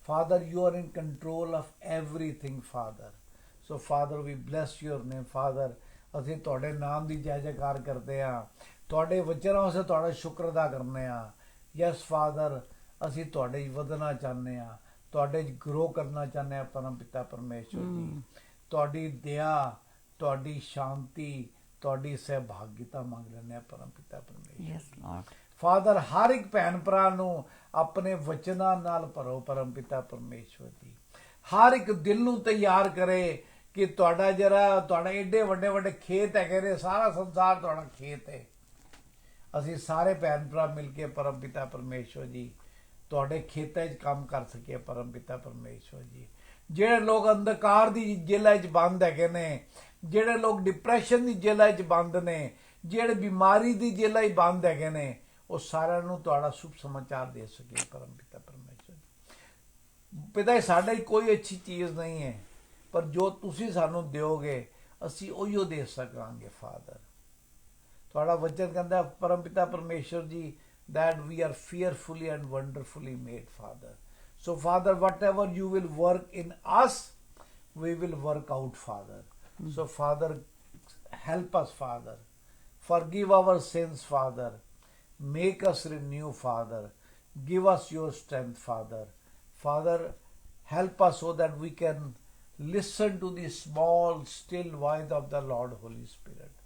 Father, you are in control of everything, Father. So, Father, we bless your name, Father. ਅਸੀਂ ਤੁਹਾਡੇ ਨਾਮ ਦੀ ਜੈ ਜੈਕਾਰ ਕਰਦੇ ਹਾਂ, ਤੁਹਾਡੇ ਵਚਨਾਂ ਵਾਸਤੇ ਤੁਹਾਡਾ ਸ਼ੁਕਰ ਅਦਾ ਕਰਨੇ ਹਾਂ। ਯੈਸ ਫਾਦਰ, ਅਸੀਂ ਤੁਹਾਡੇ 'ਚ ਵਧਣਾ ਚਾਹੁੰਦੇ ਹਾਂ, ਤੁਹਾਡੇ 'ਚ ਗਰੋ ਕਰਨਾ ਚਾਹੁੰਦੇ ਹਾਂ ਪਰਮ ਪਿਤਾ ਪਰਮੇਸ਼ਵਰ ਜੀ। ਤੁਹਾਡੀ ਦਇਆ, ਤੁਹਾਡੀ ਸ਼ਾਂਤੀ, ਤੁਹਾਡੀ ਸਹਿਭਾਗਿਤਾ ਮੰਗ ਲੈਂਦੇ ਹਾਂ ਪਰਮ ਪਿਤਾ ਪਰਮੇਸ਼ਵਰ। Yes Lord. ਫਾਦਰ, ਹਰ ਇੱਕ ਭੈਣ ਭਰਾ ਨੂੰ ਆਪਣੇ ਵਚਨਾਂ ਨਾਲ ਭਰੋ ਪਰਮ ਪਿਤਾ ਪਰਮੇਸ਼ਵਰ ਜੀ। ਹਰ ਇੱਕ ਦਿਲ ਨੂੰ ਤਿਆਰ ਕਰੇ ਕਿ ਤੁਹਾਡਾ ਏਡੇ ਵੱਡੇ ਵੱਡੇ ਖੇਤ ਹੈਗੇ ਨੇ, ਸਾਰਾ ਸੰਸਾਰ ਤੁਹਾਡਾ ਖੇਤ ਹੈ। ਅਸੀਂ ਸਾਰੇ ਭੈਣ ਭਰਾ ਮਿਲ ਕੇ ਪਰਮ ਪਿਤਾ ਪਰਮੇਸ਼ਵਰ ਜੀ ਤੁਹਾਡੇ ਖੇਤਾਂ 'ਚ ਕੰਮ ਕਰ ਸਕੀਏ ਪਰਮ ਪਿਤਾ ਪਰਮੇਸ਼ਵਰ ਜੀ। ਜਿਹੜੇ ਲੋਕ ਅੰਧਕਾਰ ਦੀ ਜੇਲ੍ਹਾਂ 'ਚ ਬੰਦ ਹੈਗੇ ਨੇ, ਜਿਹੜੇ ਲੋਕ ਡਿਪਰੈਸ਼ਨ ਦੀ ਜੇਲ੍ਹਾਂ 'ਚ ਬੰਦ ਨੇ, ਜਿਹੜੇ ਬਿਮਾਰੀ ਦੀ ਜੇਲ੍ਹਾਂ 'ਚ ਬੰਦ ਹੈਗੇ ਨੇ, ਉਹ ਸਾਰਿਆਂ ਨੂੰ ਤੁਹਾਡਾ ਸ਼ੁਭ ਸਮਾਚਾਰ ਦੇ ਸਕੀਏ ਪਰਮ ਪਿਤਾ ਪਰਮੇਸ਼ਵਰ। ਪਿਤਾ, ਸਾਡੇ 'ਚ ਕੋਈ ਅੱਛੀ ਚੀਜ਼ ਨਹੀਂ ਹੈ, ਪਰ ਜੋ ਤੁਸੀਂ ਸਾਨੂੰ ਦਿਓਗੇ ਅਸੀਂ ਉਹੀਓ ਦੇ ਸਕਾਂਗੇ ਫਾਦਰ। ਤੁਹਾਡਾ ਵਚਨ ਕਹਿੰਦਾ ਪਰਮ ਪਿਤਾ ਪਰਮੇਸ਼ਵਰ ਜੀ that we are fearfully and wonderfully made, Father. So, Father, whatever you will work in us, we will work out, Father. So, Father, help us, Father. Forgive our sins, Father. Make us renew, Father. Give us your strength, Father. Father, help us so that we can listen to the small, still voice of the Lord, Holy Spirit.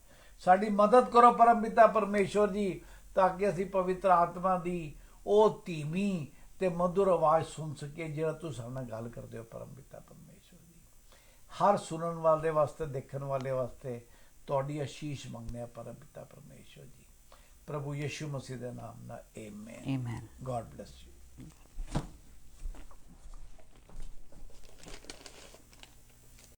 ਸਾਡੀ ਮਦਦ ਕਰੋ ਪਰਮ ਪਿਤਾ ਪਰਮੇਸ਼ਵਰ ਜੀ, ਤਾਂ ਕਿ ਅਸੀਂ ਪਵਿੱਤਰ ਆਤਮਾ ਦੀ ਉਹ ਧੀਮੀ ਤੇ ਮਧੁਰ ਆਵਾਜ਼ ਸੁਣ ਸਕੀਏ ਜਿਹੜਾ ਤੁਸੀਂ ਸਾਡੇ ਨਾਲ ਗੱਲ ਕਰਦੇ ਹੋ ਪਰਮ ਪਿਤਾ ਪਰਮੇਸ਼ਵਰ ਜੀ। ਹਰ ਸੁਣਨ ਵਾਲੇ ਵਾਸਤੇ, ਦੇਖਣ ਵਾਲੇ ਵਾਸਤੇ ਤੁਹਾਡੀ ਆਸ਼ੀਸ਼ ਮੰਗਦੇ ਹਾਂ ਪਰਮ ਪਿਤਾ ਪਰਮੇਸ਼ਵਰ ਜੀ। ਪ੍ਰਭੂ ਯਿਸੂ ਮਸੀਹ ਦੇ ਨਾਮ ਨਾਲ, amen. Amen. God bless you.